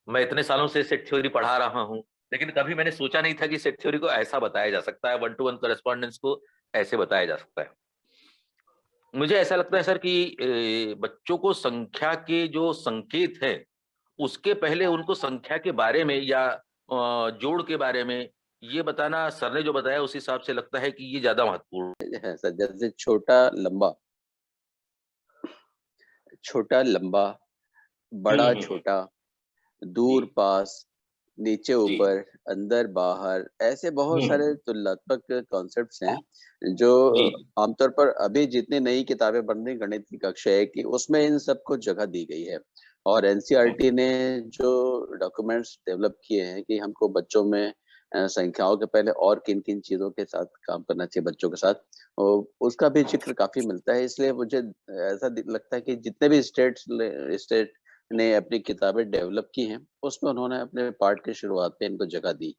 मैं इतने सालों से सेट थ्योरी पढ़ा रहा हूँ लेकिन कभी मैंने सोचा नहीं था कि सेट थ्योरी को ऐसा बताया जा सकता है, 1 to 1 कॉरेस्पॉन्डेंस को ऐसे बताया जा सकता है। मुझे ऐसा लगता है सर कि बच्चों को संख्या के जो संकेत हैं, उसके पहले उनको संख्या के बारे में या जोड़ के बारे में ये बताना, सर ने जो बताया उस हिसाब से लगता है कि ये ज्यादा महत्वपूर्ण है सर। जैसे छोटा लंबा, बड़ा हम्म। छोटा, जी दूर पास, नीचे जी। ऊपर, अंदर बाहर, ऐसे बहुत सारे हम्म। तुलनात्मक कॉन्सेप्ट्स हैं जो जी आमतौर पर अभी जितनी नई किताबें बन रही गणित की कक्षा है कि उसमें इन सबको जगह दी गई है। और एनसीईआरटी ने जो डॉक्यूमेंट्स डेवलप किए हैं कि हमको बच्चों में संख्याओं के पहले और किन किन चीजों के साथ काम करना चाहिए बच्चों के साथ, उसका भी जिक्र काफी मिलता है। इसलिए मुझे ऐसा लगता है कि जितने भी स्टेट ने अपनी किताबें डेवलप की हैं, उसमें उन्होंने अपने पार्ट की शुरुआत में इनको जगह दी।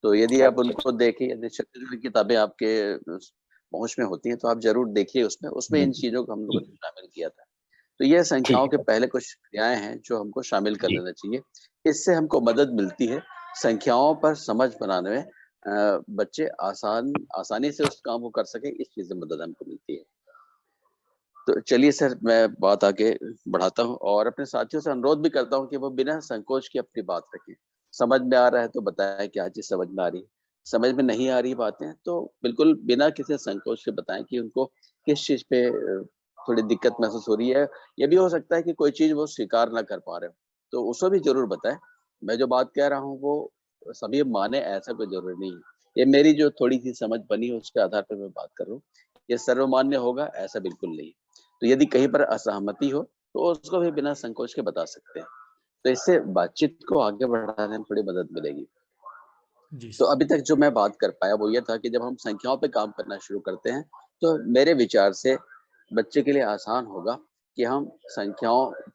तो यदि आप अच्छा उनको देखें, यदि छत्तीसगढ़ की किताबें आपके पहुँच में होती हैं, तो आप ज़रूर देखिए उसमें इन चीज़ों को हम लोगों ने शामिल किया था। तो ये संख्याओं ठीक के है। पहले कुछ क्रियाएँ हैं, जो हमको शामिल कर जी लेना चाहिए। इससे हमको मदद मिलती है, संख्याओं पर समझ बनाने में बच्चे आसानी से उस काम को कर सकें, इस चीज़ में मदद हमको मिलती है। तो चलिए सर, मैं बात आगे बढ़ाता हूँ और अपने साथियों से अनुरोध भी करता हूँ कि वो बिना संकोच के अपनी बात रखें। समझ में आ रहा है तो बताएं क्या चीज़ समझ में आ रही है। समझ में नहीं आ रही बातें तो बिल्कुल बिना किसी संकोच के बताएं कि उनको किस चीज़ पे थोड़ी दिक्कत महसूस हो रही है। ये भी हो सकता है कि कोई चीज़ वो स्वीकार ना कर पा रहे हो, तो उसको भी ज़रूर बताएं। मैं जो बात कह रहा हूँ वो सभी माने ऐसा कोई ज़रूरी नहीं है। ये मेरी जो थोड़ी-सी समझ बनी है उसके आधार पे मैं बात कर रहा हूँ। ये सर्वमान्य होगा ऐसा बिल्कुल नहीं है। तो यदि कहीं पर असहमति हो, तो उसको भी बिना संकोच के बता सकते हैं। तो इससे बातचीत को आगे बढ़ाने में थोड़ी मदद मिलेगी। जी तो सर। अभी तक जो मैं बात कर पाया वो ये था कि जब हम संख्याओं पे काम करना शुरू करते हैं, तो मेरे विचार से बच्चे के लिए आसान होगा कि हम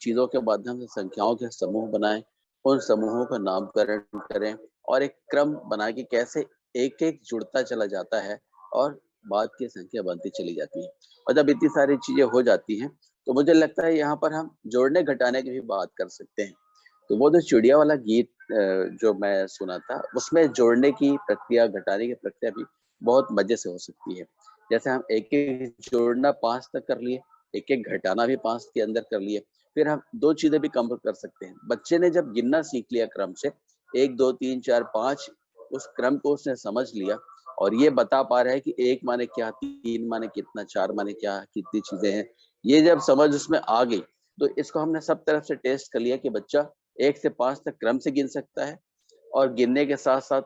चीज़ों के माध्यम से संख्याओं के समूह बनाएँ, उन समूहों का नामकरण करें और एक क्रम बना के कैसे एक-एक जुड़ता चला जाता है और बाद की संख्या बनती चली जाती है। और जब इतनी सारी चीज़ें हो जाती हैं, तो मुझे लगता है यहाँ पर हम जोड़ने-घटाने की भी बात कर सकते हैं। तो वो जो चिड़िया वाला गीत जो मैं सुना था, उसमें जोड़ने की प्रक्रिया, घटाने की प्रक्रिया भी बहुत मज़े से हो सकती है। जैसे हम एक-एक जोड़ना 5 तक कर लिए, एक-एक घटाना भी 5 के अंदर कर लिए, फिर हम 2 चीज़ें भी कम कर सकते हैं। बच्चे ने जब गिनना सीख लिया क्रम से, 1, 2, 3, 4, 5 उस क्रम को उसने समझ लिया और ये बता पा रहा है कि 1 माने क्या, 3 माने कितना, 4 माने क्या, कितनी चीज़ें हैं। ये जब समझ उसमें आ गई, तो इसको हमने सब तरफ से टेस्ट कर लिया कि बच्चा 1 से 5 तक क्रम से गिन सकता है और गिनने के साथ-साथ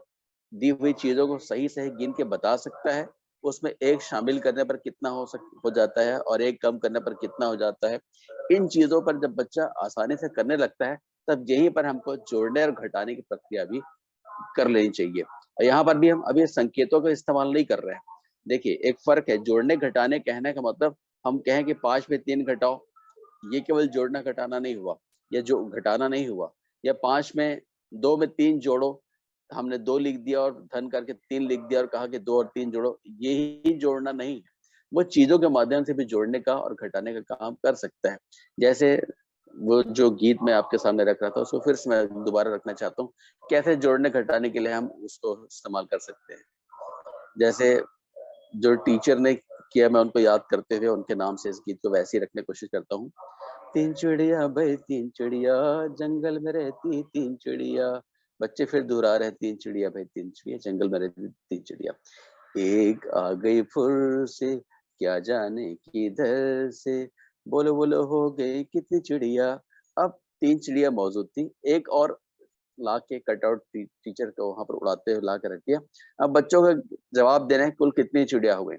दी हुई चीज़ों को सही-सही गिन के बता सकता है। उसमें 1 शामिल करने पर कितना हो जाता है और 1 कम करने पर कितना हो जाता है। इन चीज़ों पर जब बच्चा आसानी से करने लगता है, तब यहीं पर हमको जोड़ने और घटाने की प्रक्रिया भी कर लेनी चाहिए। और यहाँ पर भी हम अभी संकेतों का इस्तेमाल नहीं कर रहे हैं। देखिए, एक फ़र्क है, जोड़ने-घटाने कहने का मतलब हम कहें कि 5 में 3 घटाओ, ये केवल जोड़ना-घटाना नहीं हुआ, या जो घटाना नहीं हुआ, या 5 में 2 में 3 जोड़ो, हमने 2 लिख दिया और धन करके 3 लिख दिया और कहा कि 2 और 3 जोड़ो, यही जोड़ना नहीं है। वो चीज़ों के माध्यम से भी जोड़ने का और घटाने का काम कर सकता है। जैसे वो जो गीत मैं आपके सामने रख रहा था, उसको फिर से मैं दोबारा रखना चाहता हूँ। कैसे जोड़ने-घटाने के लिए हम उसको इस्तेमाल कर सकते हैं। जैसे जो टीचर ने किया, मैं उनको याद करते हुए उनके नाम से इस गीत को वैसे ही रखने की कोशिश करता हूँ। 3 चिड़िया भई 3 चिड़िया, जंगल में रहती 3 चिड़िया। बच्चे फिर दोहरा रहे हैं, 3 चिड़िया भई 3 चिड़िया, जंगल में रहती 3 चिड़िया। एक आ गई फुर से, क्या जाने किधर से, बोलो बोलो हो गई कितनी चिड़िया। अब 3 चिड़िया मौजूद थी, एक और ला के कटआउट टीचर को वहाँ पर उड़ाते हुए ला के रख दिया। अब बच्चों को जवाब देना है कुल कितनी चिड़िया हो गई।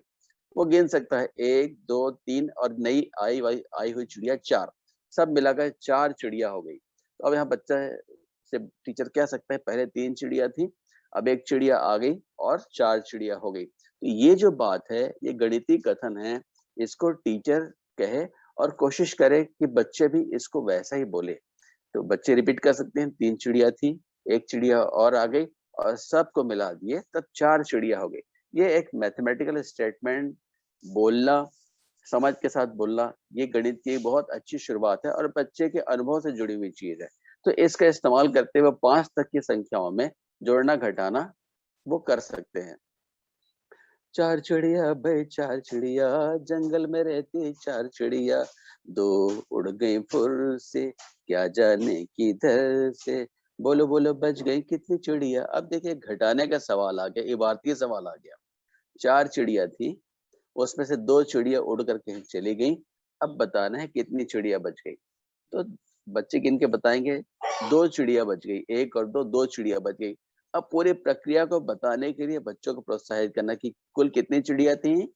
वो गिन सकता है 1, 2, 3 और नई आई हुई चिड़िया 4, सब मिलाकर 4 चिड़िया हो गई। तो अब यहाँ बच्चा से टीचर कह सकता है पहले 3 चिड़िया थी, अब 1 चिड़िया आ गई और 4 चिड़िया हो गई। तो ये जो बात है, ये गणितीय कथन है, इसको टीचर कहे और कोशिश करे कि बच्चे भी इसको वैसा ही बोले। तो बच्चे रिपीट कर सकते हैं, 3 चिड़िया थी, 1 चिड़िया और आ गई और सबको मिला दिए तब 4 चिड़िया हो गई। ये एक मैथमेटिकल स्टेटमेंट बोलना, समझ के साथ बोलना, ये गणित की बहुत अच्छी शुरुआत है और बच्चे के अनुभव से जुड़ी हुई चीज़ है। तो इसका इस्तेमाल करते हुए 5 तक की संख्याओं में जोड़ना घटाना वो कर सकते हैं। चार चिड़िया भाई चार चिड़िया, जंगल में रहती चार चिड़िया, दो उड़ गई फुर से, क्या जाने किधर से, बोलो बोलो बच गई कितनी चिड़िया। अब देखिए घटाने का सवाल आ गया, इबारती सवाल आ गया। 4 चिड़िया थी, उसमें से 2 चिड़िया उड़ कर कहीं चली गई, अब बताना है कितनी चिड़िया बच गई। तो बच्चे गिन के बताएंगे 2 चिड़िया बच गई, 1 और 2, 2 चिड़िया बच गई। अब पूरी प्रक्रिया को बताने के लिए बच्चों को प्रोत्साहित करना कि कुल कितनी चिड़िया थी,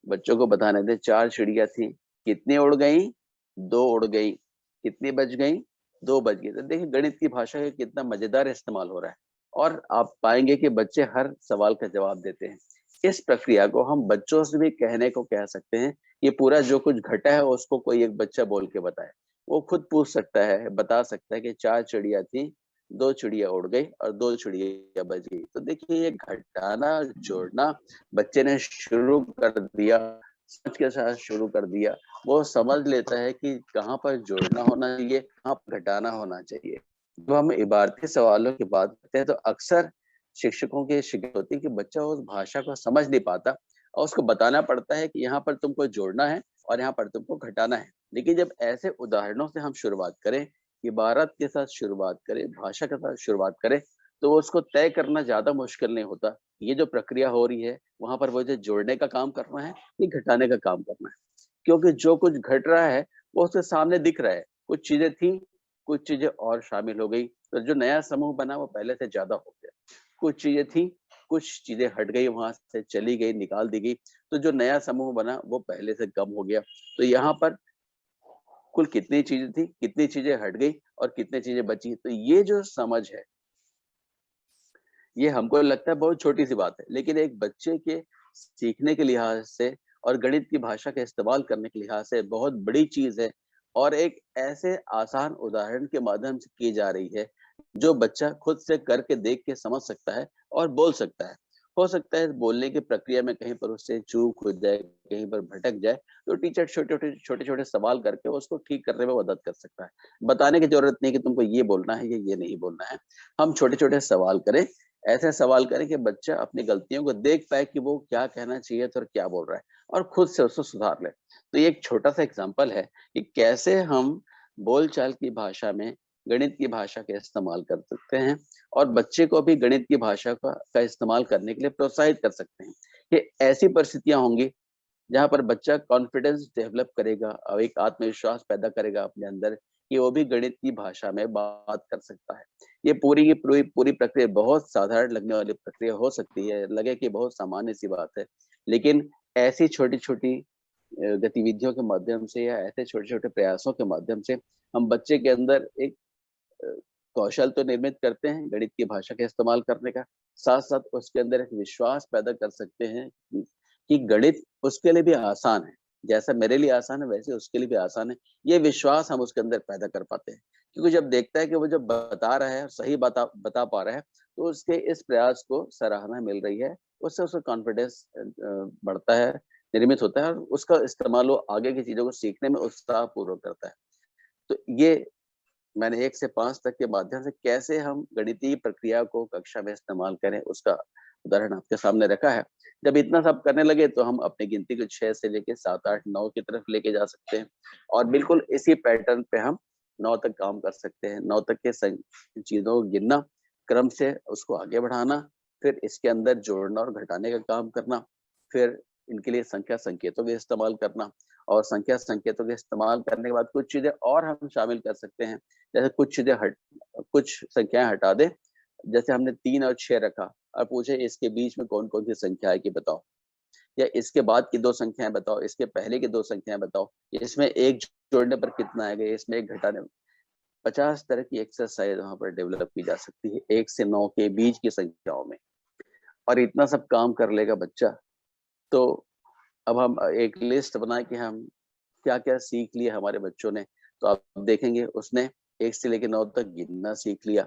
बच्चों को बताने थे 4 चिड़िया थी, कितनी उड़ गई, 2 उड़ गई, कितनी बच गई, 2 बच गई। तो देखिए गणित की भाषा का कितना मजेदार इस्तेमाल हो रहा है और आप पाएंगे कि बच्चे हर सवाल का जवाब देते हैं। इस प्रक्रिया को हम बच्चों से भी कहने को कह सकते हैं। ये पूरा जो कुछ घटा है उसको कोई एक बच्चा बोल के बताए, वो खुद पूछ सकता है, बता सकता है कि 4 चिड़िया थी, 2 चिड़िया उड़ गई और 2 चिड़िया बच गई। तो देखिए ये घटाना जोड़ना बच्चे ने शुरू कर दिया, समझ के साथ शुरू कर दिया। वो समझ लेता है कि कहाँ पर जोड़ना होना चाहिए, कहाँ पर घटाना होना चाहिए। जब हम इबारती सवालों की बात करते हैं तो अक्सर शिक्षकों की शिकायत होती है कि बच्चा उस भाषा को समझ नहीं पाता और उसको बताना पड़ता है कि यहाँ पर तुमको जोड़ना है और यहाँ पर तुमको घटाना है। लेकिन जब ऐसे उदाहरणों से हम शुरुआत करें, इबारत के साथ शुरुआत करें, भाषा के साथ शुरुआत करें, तो उसको तय करना ज्यादा मुश्किल नहीं होता। ये जो प्रक्रिया हो रही है वहां पर मुझे जोड़ने का काम करना है कि घटाने का काम करना है, क्योंकि जो कुछ घट रहा है वो उसके सामने दिख रहा है। कुछ चीजें थी, कुछ चीजें और शामिल हो गई, तो जो नया समूह बना वो पहले से ज्यादा हो गया। कुछ चीजें थी, कुछ चीजें हट गई, वहां से चली गई, निकाल दी गई, तो जो नया समूह बना वो पहले से कम हो गया। तो यहाँ पर कुल कितनी चीजें थी, कितनी चीजें हट गई और कितनी चीजें बची, तो ये जो समझ है ये हमको लगता है बहुत छोटी सी बात है, लेकिन एक बच्चे के सीखने के लिहाज से और गणित की भाषा का इस्तेमाल करने के लिहाज से बहुत बड़ी चीज है और एक ऐसे आसान उदाहरण के माध्यम से की जा रही है जो बच्चा खुद से करके देख के समझ सकता है और बोल सकता है। हो सकता है बोलने की प्रक्रिया में कहीं पर उससे चूक हो जाए, कहीं पर भटक जाए, तो टीचर छोटे छोटे सवाल करके उसको ठीक करने में मदद कर सकता है। बताने की जरूरत नहीं कि तुमको ये बोलना है, ये नहीं बोलना है। हम छोटे छोटे सवाल करें, ऐसे सवाल करें कि बच्चा अपनी गलतियों को देख पाए कि वो क्या कहना चाहिए था और क्या बोल रहा है और खुद से उसको सुधार ले। तो ये एक छोटा सा एग्जांपल है कि कैसे हम बोलचाल की भाषा में गणित की भाषा का इस्तेमाल कर सकते हैं और बच्चे को भी गणित की भाषा का इस्तेमाल करने के लिए प्रोत्साहित कर सकते हैं। कि ऐसी परिस्थितियां होंगी जहाँ पर बच्चा कॉन्फिडेंस डेवलप करेगा और एक आत्मविश्वास पैदा करेगा अपने अंदर कि वो भी गणित की भाषा में बात कर सकता है। ये पूरी की पूरी प्रक्रिया बहुत साधारण लगने वाली प्रक्रिया हो सकती है, लगे कि बहुत सामान्य सी बात है, लेकिन ऐसी छोटी-छोटी गतिविधियों के माध्यम से या ऐसे छोटे-छोटे प्रयासों के माध्यम से हम बच्चे के अंदर एक अ, कौशल तो निर्मित करते हैं गणित की भाषा का इस्तेमाल करने का, साथ-साथ उसके अंदर एक विश्वास पैदा कर सकते हैं कि गणित उसके लिए भी आसान है। जैसा मेरे लिए आसान है वैसे उसके लिए भी आसान है। ये विश्वास हम उसके अंदर पैदा कर पाते हैं। क्योंकि जब देखता है कि वो जब बता रहा है, सही बता बता पा रहा है, तो उसके इस प्रयास को सराहना मिल रही है, उससे उसका कॉन्फिडेंस बढ़ता है, निर्मित होता है और उसका इस्तेमाल वो आगे की चीज़ों को सीखने में उत्साहपूर्वक करता है। तो ये मैंने 1 से 5 तक के माध्यम से कैसे हम गणितीय प्रक्रिया को कक्षा में इस्तेमाल करें, उसका उदाहरण आपके सामने रखा है। जब इतना सब करने लगे तो हम अपनी गिनती को 6 से लेके 7, 8, 9 की तरफ लेके जा सकते हैं और बिल्कुल इसी पैटर्न पे हम 9 तक काम कर सकते हैं। 9 तक के चीज़ों को गिनना, क्रम से उसको आगे बढ़ाना, फिर इसके अंदर जोड़ना और घटाने का काम करना, फिर इनके लिए संख्या संकेतों का इस्तेमाल करना और संख्या संकेतों के इस्तेमाल करने के बाद कुछ चीज़ें और हम शामिल कर सकते हैं। जैसे कुछ संख्याएँ हटा दें, जैसे हमने 3 और 6 रखा और पूछे इसके बीच में कौन-कौन सी संख्या है कि बताओ, या इसके बाद की 2 संख्याएँ बताओ, इसके पहले की 2 संख्याएँ बताओ, इसमें 1 जोड़ने पर कितना आएगा, इसमें 1 घटाने 50 तरह की एक्सरसाइज वहाँ पर डेवलप की जा सकती है 1 से 9 के बीच की संख्याओं में। और इतना सब काम कर लेगा बच्चा, तो अब हम एक लिस्ट बनाएँ कि हम क्या-क्या सीख लिया हमारे बच्चों ने, तो आप देखेंगे उसने 1 से लेके 9 तक गिनना सीख लिया,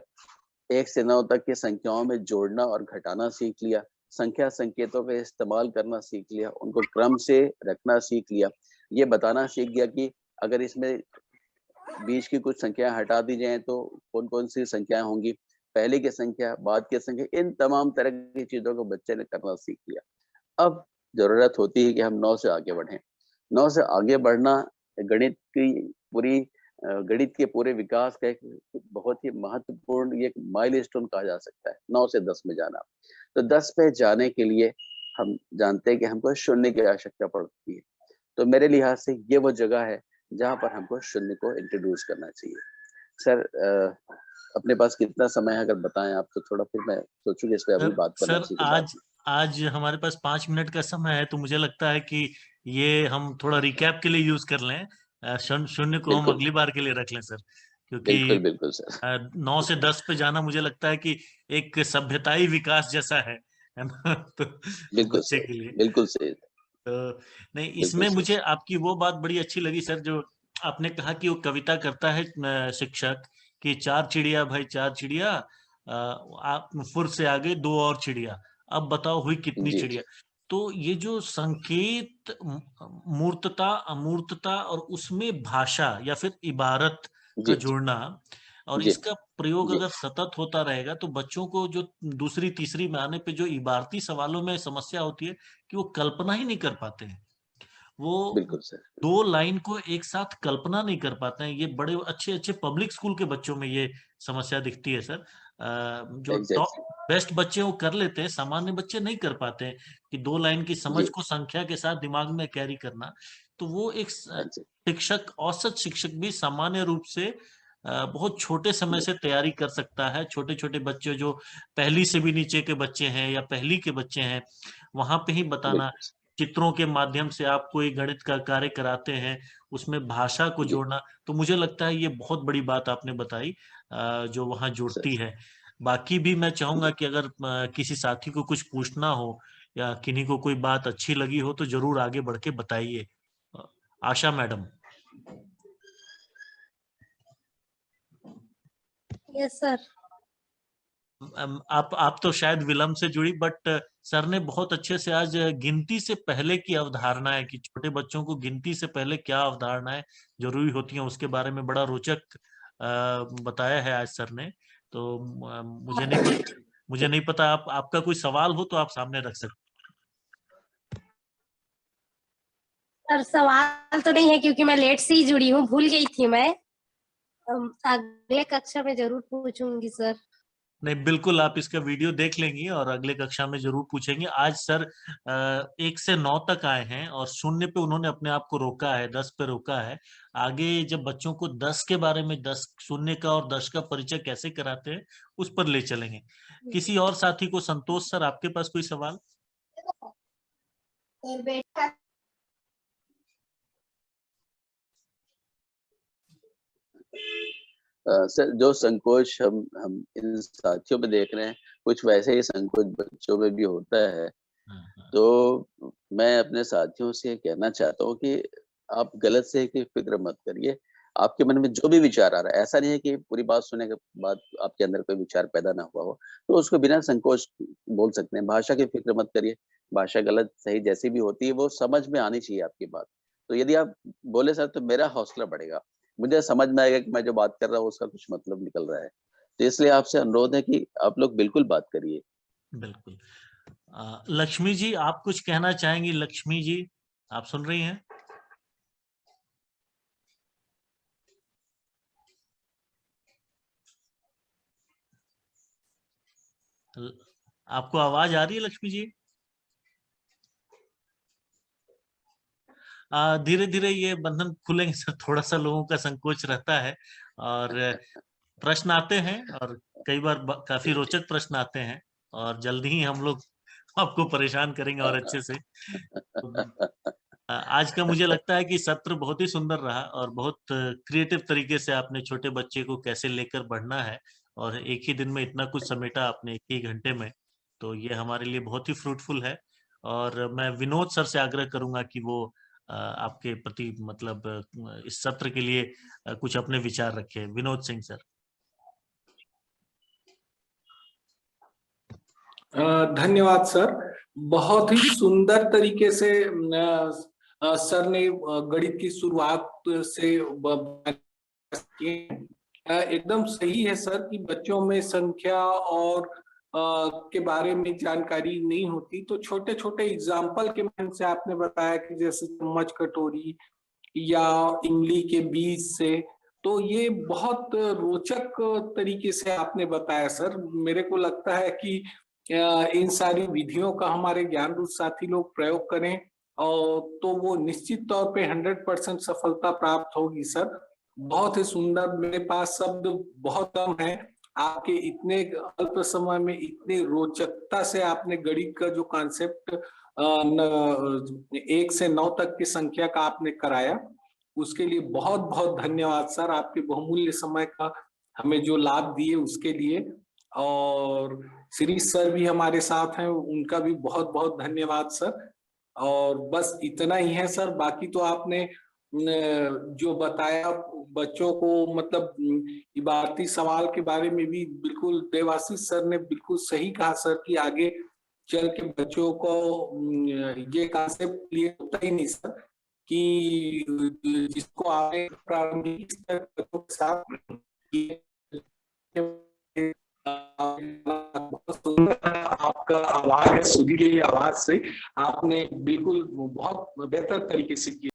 1 से 9 तक की संख्याओं में जोड़ना और घटाना सीख लिया, संख्या संकेतों का इस्तेमाल करना सीख लिया, उनको क्रम से रखना सीख लिया, ये बताना सीख गया कि अगर इसमें बीच की कुछ संख्याएं हटा दी जाएं तो कौन-कौन सी संख्याएं होंगी, पहले की संख्या, बाद की संख्या, इन तमाम तरह की चीज़ों को बच्चे ने करना सीख लिया। अब ज़रूरत होती है कि हम 9 से आगे बढ़ें। 9 से आगे बढ़ना गणित की पूरी गणित के पूरे विकास का एक बहुत ही महत्वपूर्ण, ये एक माइलस्टोन कहा जा सकता है, 9 से 10 में जाना। तो 10 पे जाने के लिए हम जानते हैं कि हमको शून्य की आवश्यकता पड़ती है। तो मेरे लिहाज से ये वो जगह है जहाँ पर हमको शून्य को इंट्रोड्यूस करना चाहिए। सर अपने पास कितना समय है अगर बताएँ आप तो थोड़ा फिर मैं सोचूँ कि इस पे अभी सर बात करना सर चाहिए तो बाद आज में। आज हमारे पास 5 मिनट का समय है, तो मुझे लगता है कि ये हम थोड़ा रिकैप के लिए यूज़ कर लें। शून्य को हम बिल्कुल, अगली बार के लिए रख लें सर, क्योंकि बिल्कुल, बिल्कुल सर। 9 से 10 पे जाना मुझे लगता है कि एक सभ्यताई विकास जैसा है ना? तो बिल्कुल बच्चे सही, के लिए। बिल्कुल सही, तो नहीं, बिल्कुल इसमें मुझे सही। आपकी वो बात बड़ी अच्छी लगी सर, जो आपने कहा कि वो कविता करता है शिक्षक कि 4 चिड़िया भाई 4 चिड़िया, आप फुर से आगे 2 और चिड़िया, अब बताओ हुई कितनी जी, चिड़िया। तो ये जो संकेत मूर्तता अमूर्तता और उसमें भाषा या फिर इबारत का जी, जोड़ना, और जी, इसका प्रयोग जी, अगर सतत होता रहेगा तो बच्चों को जो दूसरी तीसरी में आने पे जो इबारती सवालों में समस्या होती है कि वो कल्पना ही नहीं कर पाते हैं। वो बिल्कुल सर। 2 लाइन को एक साथ कल्पना नहीं कर पाते हैं। ये बड़े अच्छे-अच्छे पब्लिक स्कूल के बच्चों में ये समस्या दिखती है सर। जो टॉप एग्ज़ैक्टली, बेस्ट बच्चे वो कर लेते हैं, सामान्य बच्चे नहीं कर पाते हैं कि 2 लाइन की समझ जी, को संख्या के साथ दिमाग में कैरी करना। तो वो एक एग्ज़ैक्ट शिक्षक, औसत शिक्षक भी सामान्य रूप से बहुत छोटे समय जी, से तैयारी कर सकता है। छोटे-छोटे बच्चे जो पहली से भी नीचे के बच्चे हैं या पहली के बच्चे हैं, वहाँ पे ही बताना, बिल्कुल सर। चित्रों के माध्यम से आप कोई गणित का कार्य कराते हैं, उसमें भाषा को जी, जोड़ना, तो मुझे लगता है ये बहुत बड़ी बात आपने बताई जो वहाँ जुड़ती सर, है। बाकी भी मैं चाहूँगा जी। कि अगर किसी साथी को कुछ पूछना हो या किन्हीं को कोई बात अच्छी लगी हो तो ज़रूर आगे बढ़ के बताइए। अ, आशा मैडम। Yes sir. आप तो शायद विलम्ब से जुड़ी, बट सर ने बहुत अच्छे से आज गिनती से पहले की अवधारणाएँ, कि छोटे बच्चों को गिनती से पहले क्या अवधारणाएँ ज़रूरी होती हैं, उसके बारे में बड़ा रोचक बताया है आज सर ने। तो मुझे नहीं पता, आप आपका कोई सवाल हो तो आप सामने रख सकते सर सवाल तो नहीं है क्योंकि मैं लेट से ही जुड़ी हूँ, भूल गई थी मैं। अगले कक्षा में ज़रूर पूछूँगी सर। नहीं, बिल्कुल आप इसका वीडियो देख लेंगी और अगले कक्षा में ज़रूर पूछेंगी। आज सर 1 से 9 तक आए हैं और शून्य पे उन्होंने अपने आप को रोका है, 10 पे रोका है। आगे जब बच्चों को 10 के बारे में, 10 शून्य का और 10 का परिचय कैसे कराते हैं, उस पर ले चलेंगे। किसी और साथी को, संतोष सर, आपके पास कोई सवाल? सर जो संकोच हम इन साथियों में देख रहे हैं, कुछ वैसे ही संकोच बच्चों में भी होता है। हाँ, हाँ। तो मैं अपने साथियों से कहना चाहता हूँ कि आप गलत से की फ़िक्र मत करिए। आपके मन में जो भी विचार आ रहा है, ऐसा नहीं है कि पूरी बात सुनने के बाद आपके अंदर कोई विचार पैदा ना हुआ हो, तो उसको बिना संकोच बोल सकते हैं। भाषा की फ़िक्र मत करिए, भाषा गलत सही जैसी भी होती है, वो समझ में आनी चाहिए आपकी बात। तो यदि आप बोले सर तो मेरा हौसला बढ़ेगा। मुझे समझ में आएगा कि मैं जो बात कर रहा हूँ उसका कुछ मतलब निकल रहा है। तो इसलिए आपसे अनुरोध है कि आप लोग बिल्कुल बात करिए। बिल्कुल। लक्ष्मी जी, आप कुछ कहना चाहेंगी? लक्ष्मी जी, आप सुन रही हैं? ल आपको आवाज़ आ रही है लक्ष्मी जी? धीरे-धीरे ये बंधन खुलेंगे सर, थोड़ा-सा लोगों का संकोच रहता है और प्रश्न आते हैं और कई बार काफ़ी रोचक प्रश्न आते हैं और जल्दी ही हम लोग आपको परेशान करेंगे और अच्छे से। तो आज का मुझे लगता है कि सत्र बहुत ही सुंदर रहा और बहुत क्रिएटिव तरीके से आपने छोटे बच्चे को कैसे लेकर बढ़ना है और एक ही दिन में इतना कुछ समेटा आपने, 1 ही घंटे में। तो ये हमारे लिए बहुत ही फ्रूटफुल है और मैं विनोद सर से आग्रह करूँगा कि वो आपके प्रति मतलब इस सत्र के लिए कुछ अपने विचार रखें। विनोद सिंह सर। धन्यवाद सर। बहुत ही सुंदर तरीके से सर ने गणित की शुरुआत से एकदम सही है सर कि बच्चों में संख्या और के बारे में जानकारी नहीं होती, तो छोटे छोटे एग्जाम्पल के माध्यम से आपने बताया कि जैसे चम्मच कटोरी या इमली के बीज से, तो ये बहुत रोचक तरीके से आपने बताया सर। मेरे को लगता है कि इन सारी विधियों का हमारे ज्ञानरूप साथी लोग प्रयोग करें और तो वो निश्चित तौर पे 100% सफलता प्राप्त होगी सर। बहुत ही सुंदर, मेरे पास शब्द बहुत कम है, आपके इतने अल्प समय में इतने रोचकता से आपने गणित का जो कॉन्सेप्ट 1 से 9 तक की संख्या का आपने कराया, उसके लिए बहुत बहुत धन्यवाद सर। आपके बहुमूल्य समय का हमें जो लाभ दिए उसके लिए। और शिरीष सर भी हमारे साथ हैं, उनका भी बहुत बहुत धन्यवाद सर। और बस इतना ही है सर, बाकी तो आपने जो बताया बच्चों को, मतलब इबारती सवाल के बारे में भी बिल्कुल देवाशीष सर ने बिल्कुल सही कहा सर कि आगे चल के बच्चों को ये कॉन्सेप्ट क्लियर होता ही नहीं सर कि जिसको आपने प्रारंभिक स्तर के साथ बहुत सुंदर आपका आवाज है, सुरीली आवाज से आपने बिल्कुल बहुत बेहतर तरीके से किया।